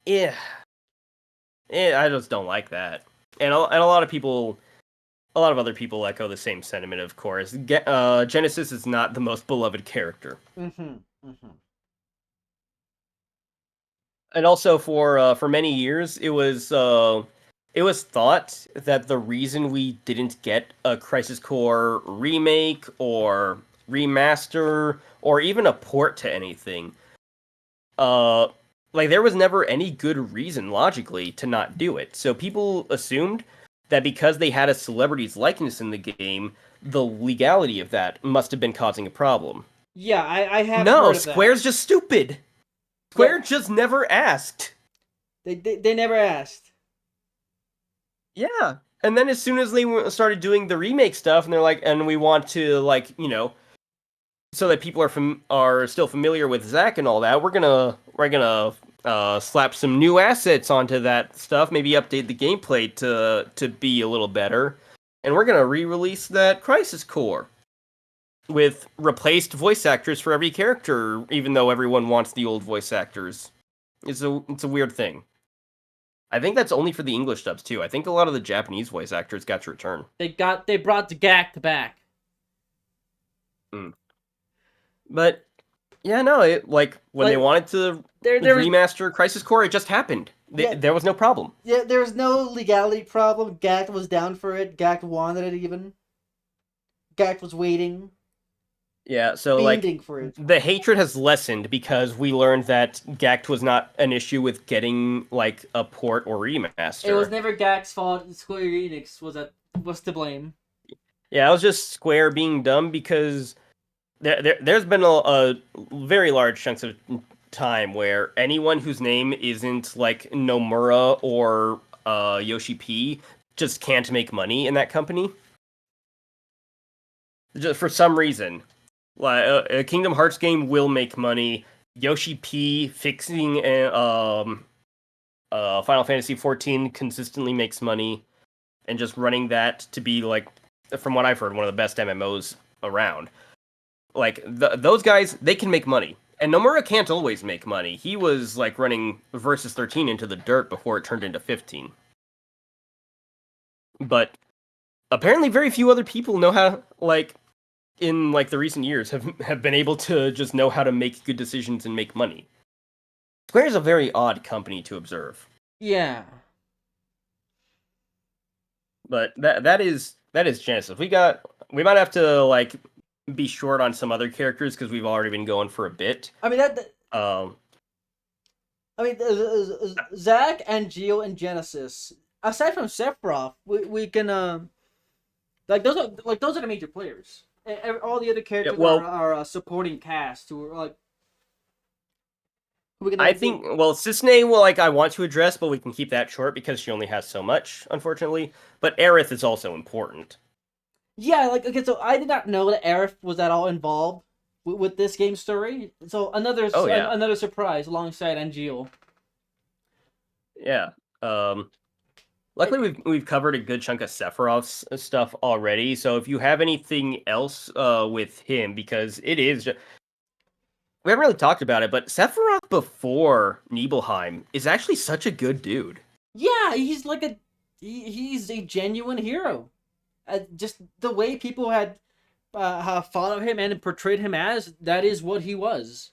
Yeah. I just don't like that. And a lot of other people echo the same sentiment, of course. Genesis is not the most beloved character. And also for many years it was thought that the reason we didn't get a Crisis Core remake or remaster or even a port to anything, like there was never any good reason logically to not do it. So people assumed that because they had a celebrity's likeness in the game, the legality of that must have been causing a problem. Yeah, I have No, heard of Square's that. just stupid. Square just never asked. They never asked. Yeah. And then as soon as they started doing the remake stuff, and they're like, and we want to like, so that people are still familiar with Zack and all that, we're gonna slap some new assets onto that stuff, maybe update the gameplay to be a little better, and we're gonna re-release that Crisis Core with replaced voice actors for every character, even though everyone wants the old voice actors. It's a weird thing. I think that's only for the English dubs too. I think a lot of the Japanese voice actors got to return. They brought the Gact back. But yeah, no, it like when they wanted to remaster Crisis Core, it just happened. There was no problem. Yeah, there was no legality problem. Gact was down for it. Gact wanted it even. Gact was waiting. Yeah, so fiending for it. The hatred has lessened because we learned that Gact was not an issue with getting like a port or remaster. It was never Gact's fault. Square Enix was to blame. Yeah, it was just Square being dumb because there's been a very large chunks of time where anyone whose name isn't like Nomura or Yoshi P just can't make money in that company. Just for some reason. Like a Kingdom Hearts game will make money. Yoshi P fixing Final Fantasy 14 consistently makes money, and just running that to be like, from what I've heard, one of the best MMOs around. Like those guys, they can make money, and Nomura can't always make money. He was like running Versus 13 into the dirt before it turned into 15. But apparently, very few other people know how in like the recent years have been able to just know how to make good decisions and make money. Square is a very odd company to observe. Yeah. But that is Genesis. We might have to like be short on some other characters because we've already been going for a bit. I mean Zack and Geo and Genesis. Aside from Sephiroth, we can those are the major players. All the other characters are supporting cast who are like. I think Cissnei I want to address, but we can keep that short because she only has so much, unfortunately. But Aerith is also important. Yeah, so I did not know that Aerith was at all involved with this game story. So another surprise alongside Angeal. Yeah. Luckily, we've covered a good chunk of Sephiroth's stuff already. So if you have anything else with him, because it is, we haven't really talked about it, but Sephiroth before Nibelheim is actually such a good dude. Yeah, he's he's a genuine hero. Just the way people had followed him and portrayed him as, that is what he was.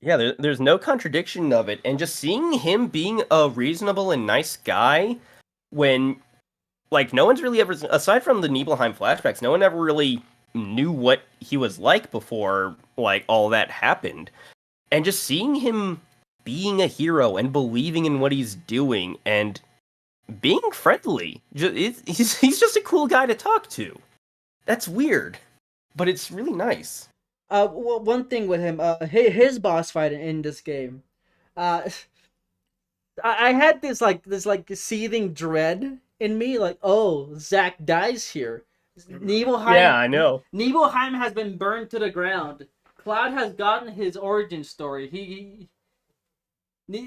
Yeah, there's no contradiction of it, and just seeing him being a reasonable and nice guy when, like, no one's really ever, aside from the Nibelheim flashbacks, no one ever really knew what he was like before, like, all that happened. And just seeing him being a hero and believing in what he's doing and being friendly, he's just a cool guy to talk to. That's weird, but it's really nice. One thing with him, his boss fight in this game, uh, I had this seething dread in me, like, oh, Zack dies here. Yeah, Nibelheim, I know. Nibelheim has been burned to the ground. Cloud has gotten his origin story.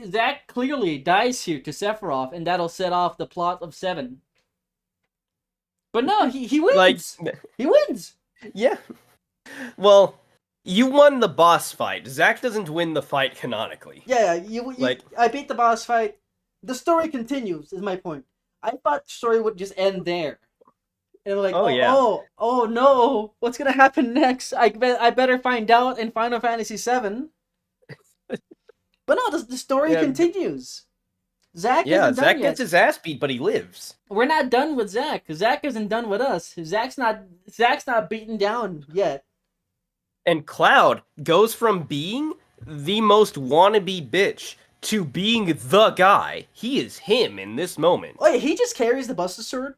Zack clearly dies here to Sephiroth, and that'll set off the plot of 7. But no, he Like, wins. He wins. yeah. Well, you won the boss fight. Zack doesn't win the fight canonically. Yeah, Like- I beat the boss fight. The story continues. Is my point. I thought the story would just end there. And I'm like, Oh, yeah. oh no, what's gonna happen next? I better find out in Final Fantasy VII. But no, the story Yeah. continues. Zack Yeah, isn't done Zack yet. gets his ass beat, but he lives. We're not done with Zack, because Zack isn't done with us. Zack's not beaten down yet. And Cloud goes from being the most wannabe bitch to being the guy. He is him in this moment. Oh yeah, he just carries the Buster Sword.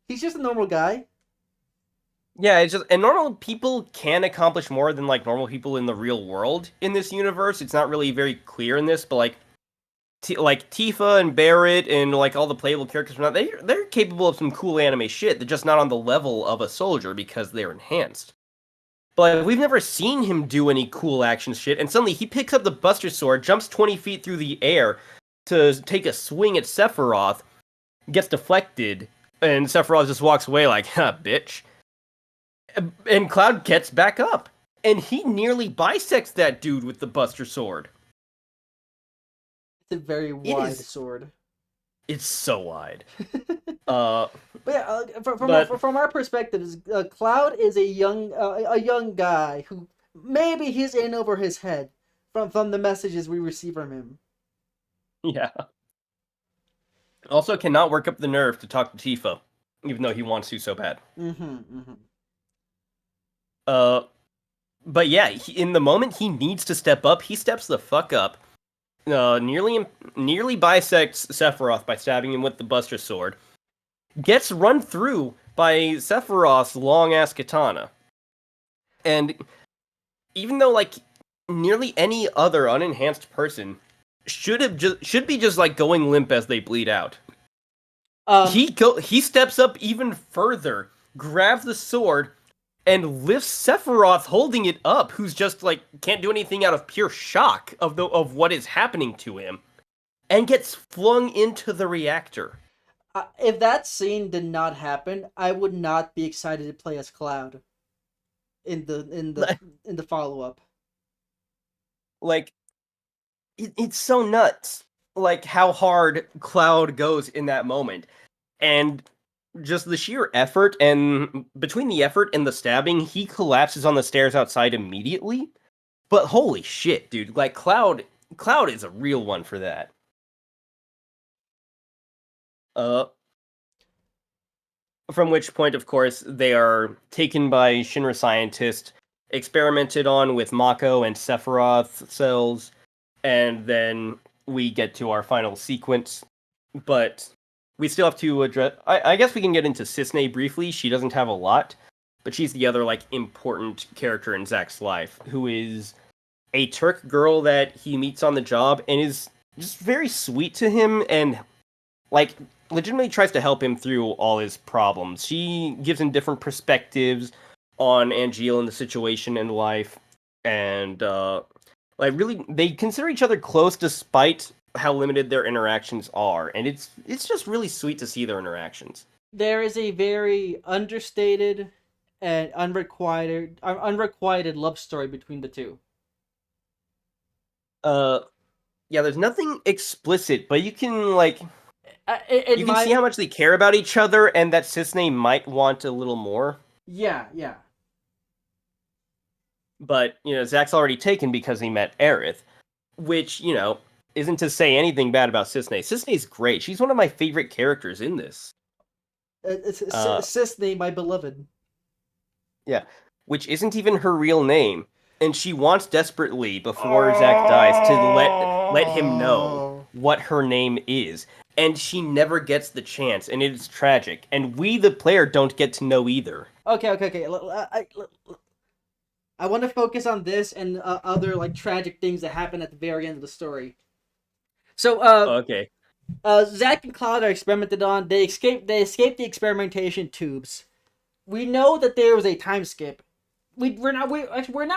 He's just a normal guy. Yeah, it's just, and normal people can accomplish more than like normal people in the real world in this universe. It's not really very clear in this, but like Tifa and Barrett and like all the playable characters from that, they're capable of some cool anime shit. They're just not on the level of a soldier because they're enhanced. But like, we've never seen him do any cool action shit, and suddenly he picks up the Buster Sword, jumps 20 feet through the air to take a swing at Sephiroth, gets deflected, and Sephiroth just walks away like, ha, bitch. And Cloud gets back up, and he nearly bisects that dude with the Buster Sword. It's a very wide is. sword. It's so wide. But yeah, from our perspective, Cloud is a young guy who maybe he's in over his head from the messages we receive from him. Yeah. Also cannot work up the nerve to talk to Tifa, even though he wants to so bad. But yeah, in the moment he needs to step up, he steps the fuck up. Nearly bisects Sephiroth by stabbing him with the Buster Sword. Gets run through by Sephiroth's long-ass katana. And even though, like, nearly any other unenhanced person should be just like going limp as they bleed out. He steps up even further, grabs the sword, and lifts Sephiroth holding it up, who's just like can't do anything out of pure shock of what is happening to him, and gets flung into the reactor. If that scene did not happen, I would not be excited to play as Cloud in the follow up. Like, it's so nuts, like how hard Cloud goes in that moment, and just the sheer effort, and between the effort and the stabbing, he collapses on the stairs outside immediately. But holy shit, dude! Like Cloud is a real one for that. From which point, of course, they are taken by Shinra scientists, experimented on with Mako and Sephiroth cells, and then we get to our final sequence. But we still have to address... I guess we can get into Cissnei briefly. She doesn't have a lot, but she's the other, like, important character in Zack's life, who is a Turk girl that he meets on the job and is just very sweet to him and, like, legitimately tries to help him through all his problems. She gives him different perspectives on Angeal and the situation in life, and like really they consider each other close despite how limited their interactions are, and it's just really sweet to see their interactions. There is a very understated and unrequited love story between the two. Yeah, there's nothing explicit, but you can like you can See see how much they care about each other, and that Cissnei might want a little more. Yeah. But, Zack's already taken because he met Aerith, which, isn't to say anything bad about Cissnei. Cissnei's great. She's one of my favorite characters in this. It's Uh, Cissnei, my beloved. Yeah, which isn't even her real name. And she wants desperately, before Zack dies, to let him know what her name is. And she never gets the chance, and it is tragic. And we, the player, don't get to know either. Okay. I want to focus on this and other like tragic things that happen at the very end of the story. So, Okay. Zack and Cloud are experimented on. They escape the experimentation tubes. We know that there was a time skip. We're not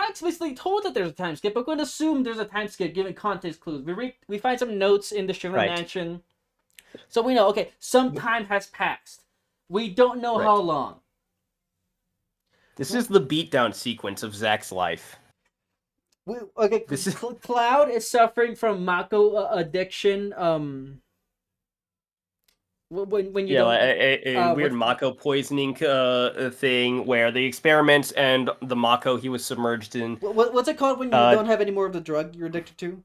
explicitly told that there's a time skip, but we're going to assume there's a time skip given context clues. We find some notes in the Shinra Right. Mansion, so we know. Okay, some time has passed. We don't know Right. how long. This is the beatdown sequence of Zack's life. This is... Cloud is suffering from Mako addiction. When you don't... a weird Mako poisoning thing where the experiments and the Mako he was submerged in. What's it called when you don't have any more of the drug you're addicted to?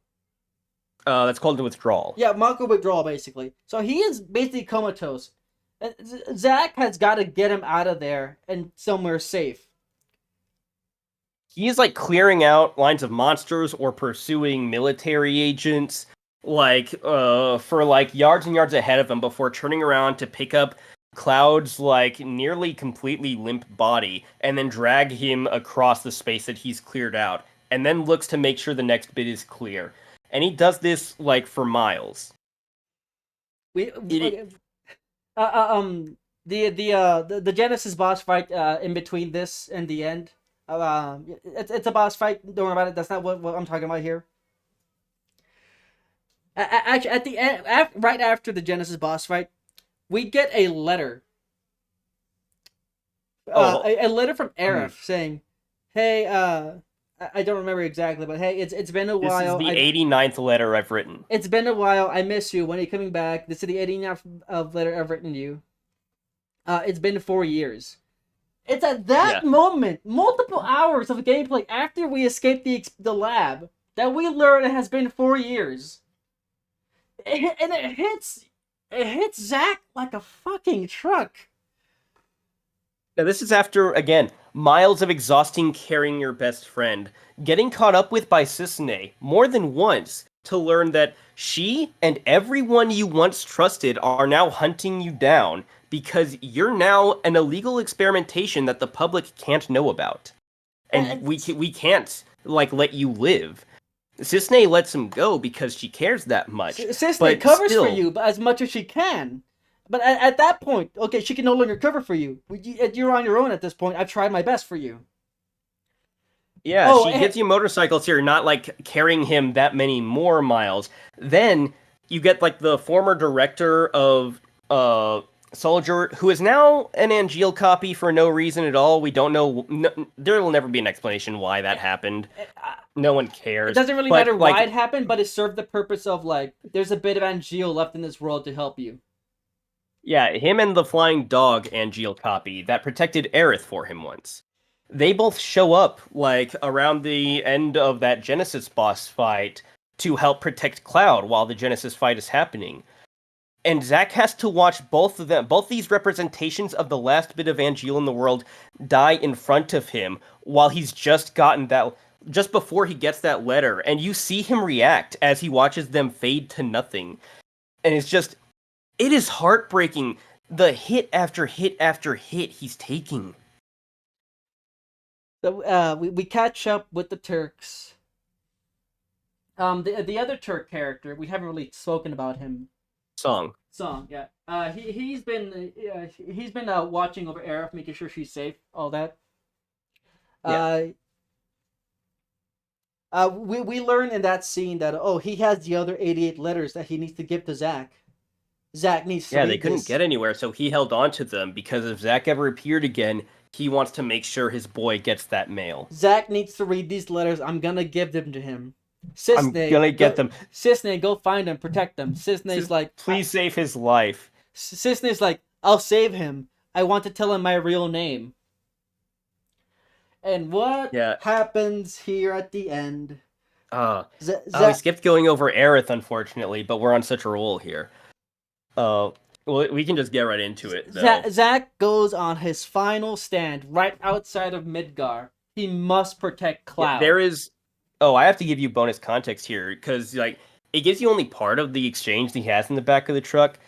That's called the withdrawal. Yeah, Mako withdrawal, basically. So he is basically comatose. And Zack has got to get him out of there and somewhere safe. He is like clearing out lines of monsters or pursuing military agents, like for like yards and yards ahead of him before turning around to pick up Cloud's like nearly completely limp body and then drag him across the space that he's cleared out, and then looks to make sure the next bit is clear. And he does this like for miles. The Genesis boss fight in between this and the end. It's a boss fight. Don't worry about it. That's not what I'm talking about here. Actually, at the end, right after the Genesis boss fight, we get a letter. A letter from Aerith saying, "Hey, I don't remember exactly, but hey, it's been a while. This is the 89th letter I've written. It's been a while. I miss you. When are you coming back? This is the 89th letter I've written to you. It's been 4 years." It's at that moment, multiple hours of gameplay after we escaped the lab, that we learn it has been 4 years. And it hits Zack like a fucking truck. Now this is after, again, miles of exhausting carrying your best friend, getting caught up with by Cissnei more than once to learn that she and everyone you once trusted are now hunting you down because you're now an illegal experimentation that the public can't know about. And we can't, like, let you live. Cissnei lets him go because she cares that much. Cissnei covers for you as much as she can. But at that point, okay, she can no longer cover for you. You're on your own at this point. I've tried my best for you. Yeah, she gives you motorcycles here, not like carrying him that many more miles. Then you get like the former director of Soldier, who is now an Angeal copy for no reason at all. We don't know. There will never be an explanation why that happened. No one cares. It doesn't really matter why it happened, but it served the purpose of like, there's a bit of Angeal left in this world to help you. Yeah, him and the flying dog Angeal copy that protected Aerith for him once. They both show up, like, around the end of that Genesis boss fight to help protect Cloud while the Genesis fight is happening. And Zack has to watch both of them, both these representations of the last bit of Angeal in the world die in front of him while he's just before he gets that letter. And you see him react as he watches them fade to nothing. And it is heartbreaking, the hit after hit after hit he's taking. So we catch up with the Turks. The other Turk character, we haven't really spoken about him. Song, yeah. He's been watching over Aerith, making sure she's safe, all that. Yeah. We learn in that scene that he has the other 88 letters that he needs to give to Zack. Zack needs to. Yeah, they couldn't get anywhere, so he held on to them because if Zack ever appeared again, he wants to make sure his boy gets that mail. Zack needs to read these letters. I'm gonna give them to him. Cissnei, I'm gonna get them. Cissnei, go find them, protect them. Cissnei's like, please save his life. Cissnei's like, I'll save him. I want to tell him my real name. And what Yeah. happens here at the end? Uh, Z- we Z- skipped going over Aerith, unfortunately, but we're on such a roll here. Well, we can just get right into it, though. Zack goes on his final stand right outside of Midgar. He must protect Yeah, Cloud. there is. Oh, I have to give you bonus context here because like it gives you only part of the exchange that he has in the back of the truck.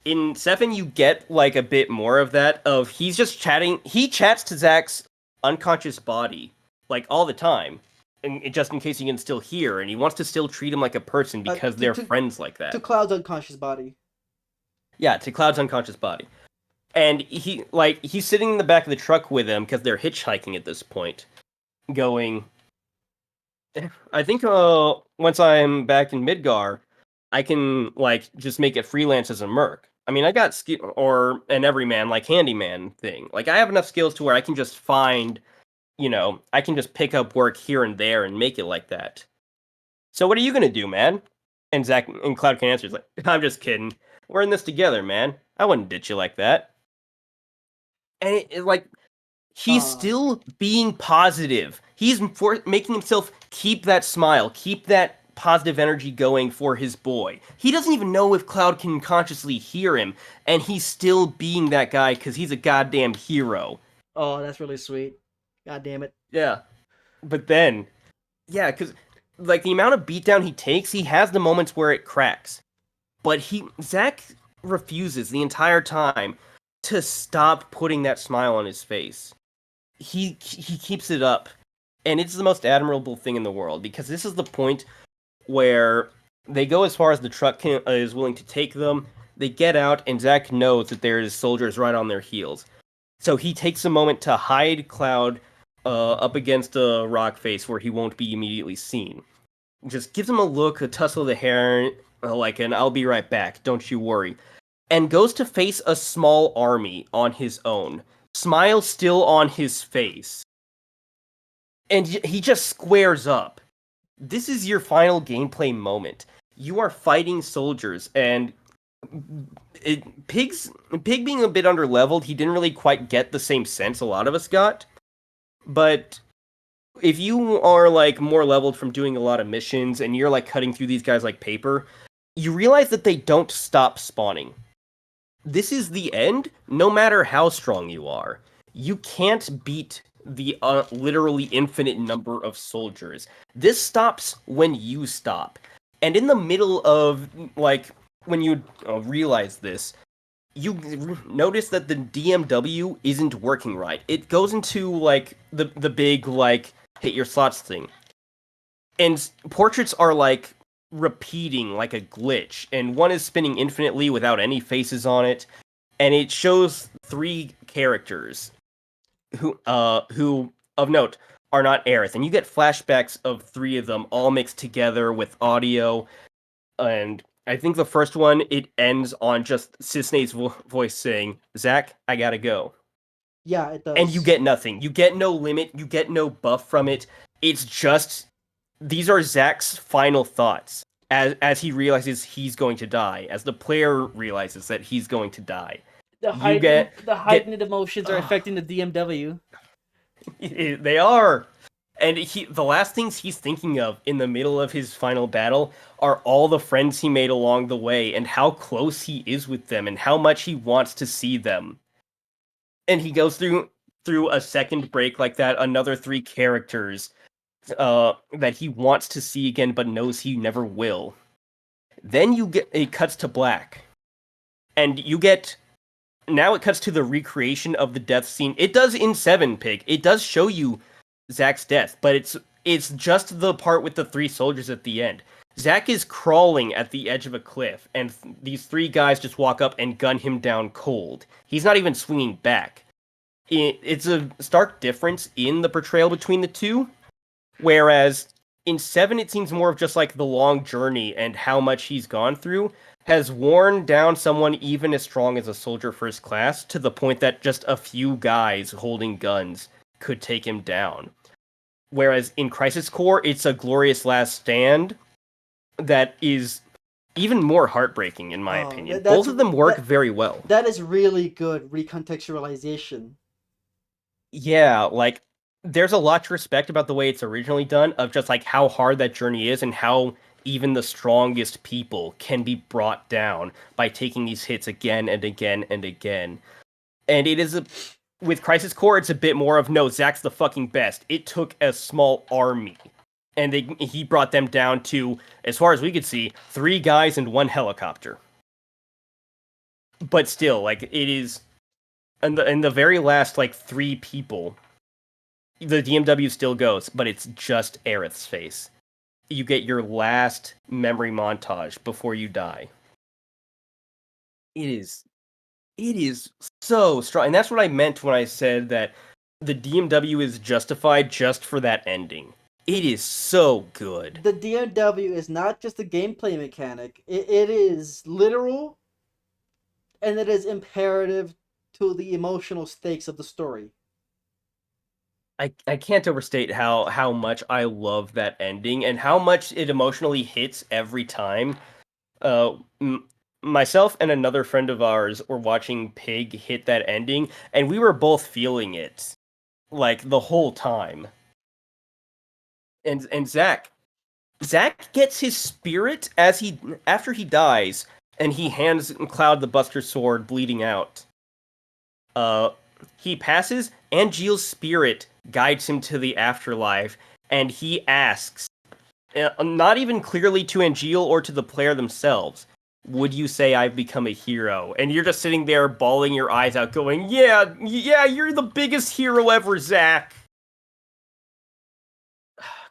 In 7, you get like a bit more of that. Of he's just chatting. He chats to Zack's unconscious body like all the time, and just in case he can still hear, and he wants to still treat him like a person because they're friends like that. To Cloud's unconscious body. Yeah, to Cloud's unconscious body. And he's sitting in the back of the truck with him because they're hitchhiking at this point, going. I think once I'm back in Midgar, I can like just make it freelance as a merc. I mean, I got skill or an everyman like handyman thing. Like I have enough skills to where I can just find, I can just pick up work here and there and make it like that. So what are you gonna do, man? And Zack and Cloud can answer. He's like, I'm just kidding. We're in this together, man. I wouldn't ditch you like that. And like he's still being positive. He's making himself keep that smile, keep that positive energy going for his boy. He doesn't even know if Cloud can consciously hear him, and he's still being that guy because he's a goddamn hero. Oh, that's really sweet. God damn it. Yeah. But then, yeah, because like the amount of beatdown he takes, he has the moments where it cracks. But Zack refuses the entire time to stop putting that smile on his face. He keeps it up, and it's the most admirable thing in the world because this is the point where they go as far as the truck is willing to take them. They get out, and Zack knows that there's soldiers right on their heels. So he takes a moment to hide Cloud up against a rock face where he won't be immediately seen. Just gives him a look, a tussle of the hair, like an "I'll be right back, don't you worry," and goes to face a small army on his own. Smile still on his face. And he just squares up. This is your final gameplay moment. You are fighting soldiers, and Pig being a bit underleveled, he didn't really quite get the same sense a lot of us got. But if you are like more leveled from doing a lot of missions, and you're like cutting through these guys like paper, you realize that they don't stop spawning. This is the end, no matter how strong you are. You can't beat the literally infinite number of soldiers. This stops when you stop. And in the middle of, like, when you realize this, you notice that the DMW isn't working right. It goes into, like, the big, like, hit your slots thing. And portraits are, like, repeating like a glitch, and one is spinning infinitely without any faces on it, and it shows 3 characters who of note are not Aerith, and you get flashbacks of 3 of them all mixed together with audio. And I think the first one, it ends on just Cisne's voice saying, "Zack, I gotta go." Yeah, it does. And you get nothing. You get no limit. You get no buff from it. It's just these are Zack's final thoughts as he realizes he's going to die, as the player realizes that he's going to die. The heightened emotions are affecting the DMW. They are. And the last things he's thinking of in the middle of his final battle are all the friends he made along the way and how close he is with them and how much he wants to see them. And he goes through a second break like that, another 3 characters that he wants to see again but knows he never will. Then it cuts to black. And now it cuts to the recreation of the death scene. It does in 7, Pig. It does show you Zack's death, but it's just the part with the 3 soldiers at the end. Zack is crawling at the edge of a cliff, and these 3 guys just walk up and gun him down cold. He's not even swinging back. It's a stark difference in the portrayal between the 2. Whereas in 7, it seems more of just like the long journey and how much he's gone through has worn down someone even as strong as a soldier first class to the point that just a few guys holding guns could take him down. Whereas in Crisis Core, it's a glorious last stand that is even more heartbreaking, in my opinion. Both of them work very well. That is really good recontextualization. Yeah, like, there's a lot to respect about the way it's originally done, of just like how hard that journey is and how even the strongest people can be brought down by taking these hits again and again and again. And it is with Crisis Core, it's a bit more of no, Zack's the fucking best. It took a small army, and he brought them down to, as far as we could see, 3 guys and 1 helicopter. But still, like, it is, in the very last like 3 people, the DMW still goes, but it's just Aerith's face. You get your last memory montage before you die. It is so strong, and that's what I meant when I said that the DMW is justified just for that ending. It is so good. The DMW is not just a gameplay mechanic. It is literal, and it is imperative to the emotional stakes of the story. I can't overstate how much I love that ending and how much it emotionally hits every time. Myself and another friend of ours were watching Pig hit that ending, and we were both feeling it, like, the whole time. And Zack gets his spirit after he dies, and he hands Cloud the Buster Sword bleeding out. He passes, Angeal's spirit guides him to the afterlife, and he asks, not even clearly to Angeel or to the player themselves, would you say I've become a hero? And you're just sitting there bawling your eyes out going, yeah, you're the biggest hero ever, Zack.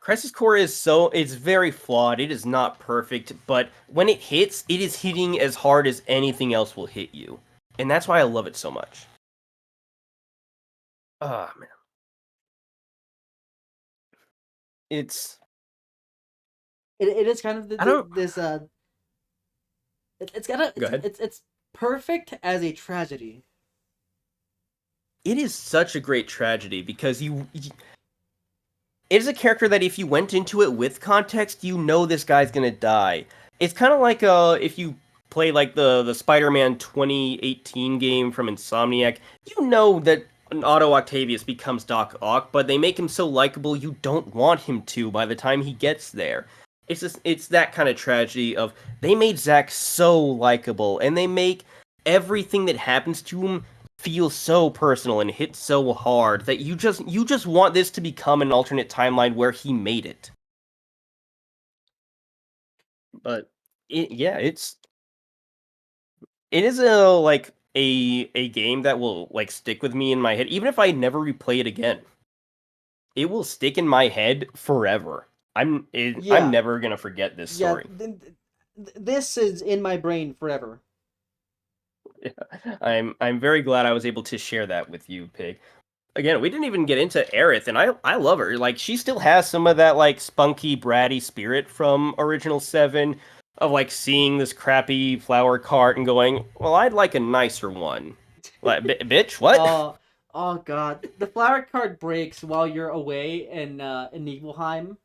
Crisis Core it's very flawed. It is not perfect, but when it hits, it is hitting as hard as anything else will hit you. And that's why I love it so much. Oh, man. It is kind of it's perfect as a tragedy. It is such a great tragedy because it is a character that if you went into it with context, you know this guy's gonna die. It's kind of like if you play like the Spider-Man 2018 game from Insomniac, you know that Otto Octavius becomes Doc Ock, but they make him so likable you don't want him to by the time he gets there. It's that kind of tragedy of they made Zack so likable, and they make everything that happens to him feel so personal and hit so hard that you just want this to become an alternate timeline where he made it. But it is a game that will like stick with me in my head, even if I never replay it again. It will stick in my head forever. I'm never gonna forget this story. This is in my brain forever. Yeah, I'm very glad I was able to share that with you, Pig. Again, we didn't even get into Aerith, and I love her. Like, she still has some of that like spunky, bratty spirit from Original 7 of like seeing this crappy flower cart and going, well, I'd like a nicer one. Like, bitch, what? Oh god, the flower cart breaks while you're away in Nibelheim.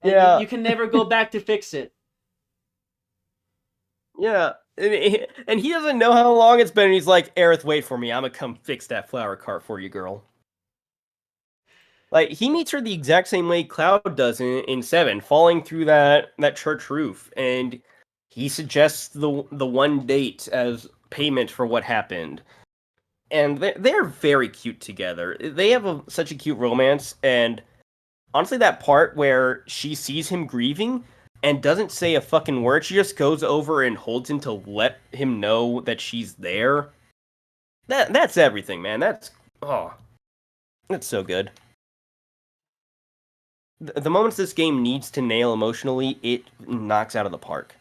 And Yeah, you can never go back to fix it. yeah. And he doesn't know how long it's been, and he's like, Aerith, wait for me. I'm gonna come fix that flower cart for you, girl. Like, he meets her the exact same way Cloud does in 7, falling through that church roof, and he suggests the one date as payment for what happened. And they're very cute together. They have such a cute romance, and honestly, that part where she sees him grieving and doesn't say a fucking word, she just goes over and holds him to let him know that she's there. That's everything, man. That's so good. The moments this game needs to nail emotionally, it knocks out of the park.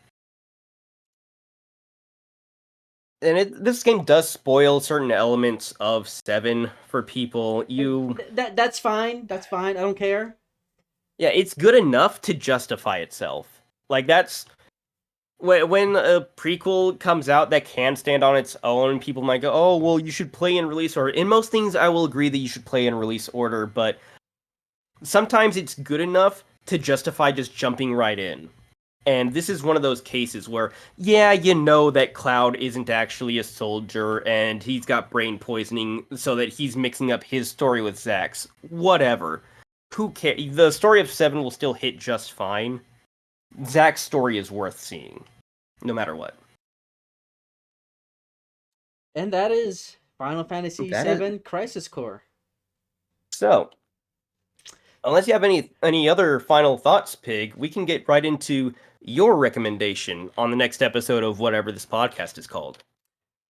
And this game does spoil certain elements of 7 for people. That's fine. That's fine. I don't care. Yeah, it's good enough to justify itself. Like, that's when a prequel comes out that can stand on its own, people might go, oh, well, you should play in release order. In most things, I will agree that you should play in release order, but sometimes it's good enough to justify just jumping right in. And this is one of those cases where, yeah, you know that Cloud isn't actually a soldier and he's got brain poisoning so that he's mixing up his story with Zack's. Whatever. Who cares? The story of Seven will still hit just fine. Zack's story is worth seeing, no matter what. And that is Final Fantasy VII Crisis Core. So, unless you have any other final thoughts, Pig, we can get right into your recommendation on the next episode of whatever this podcast is called.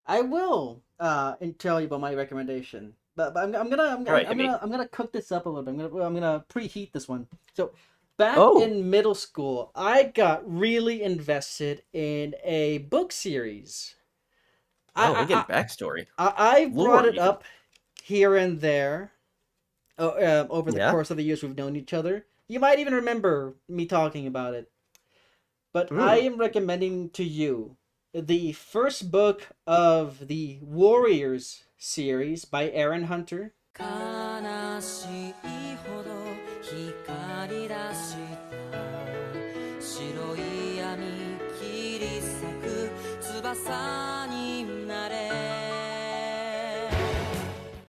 I will and tell you about my recommendation, but I'm gonna cook this up a little bit. I'm gonna preheat this one. So back in middle school, I got really invested in a book series. We're getting backstory. I brought it up here and there over the course of the years we've known each other. You might even remember me talking about it. But I am recommending to you the first book of the Warriors series by Aaron Hunter.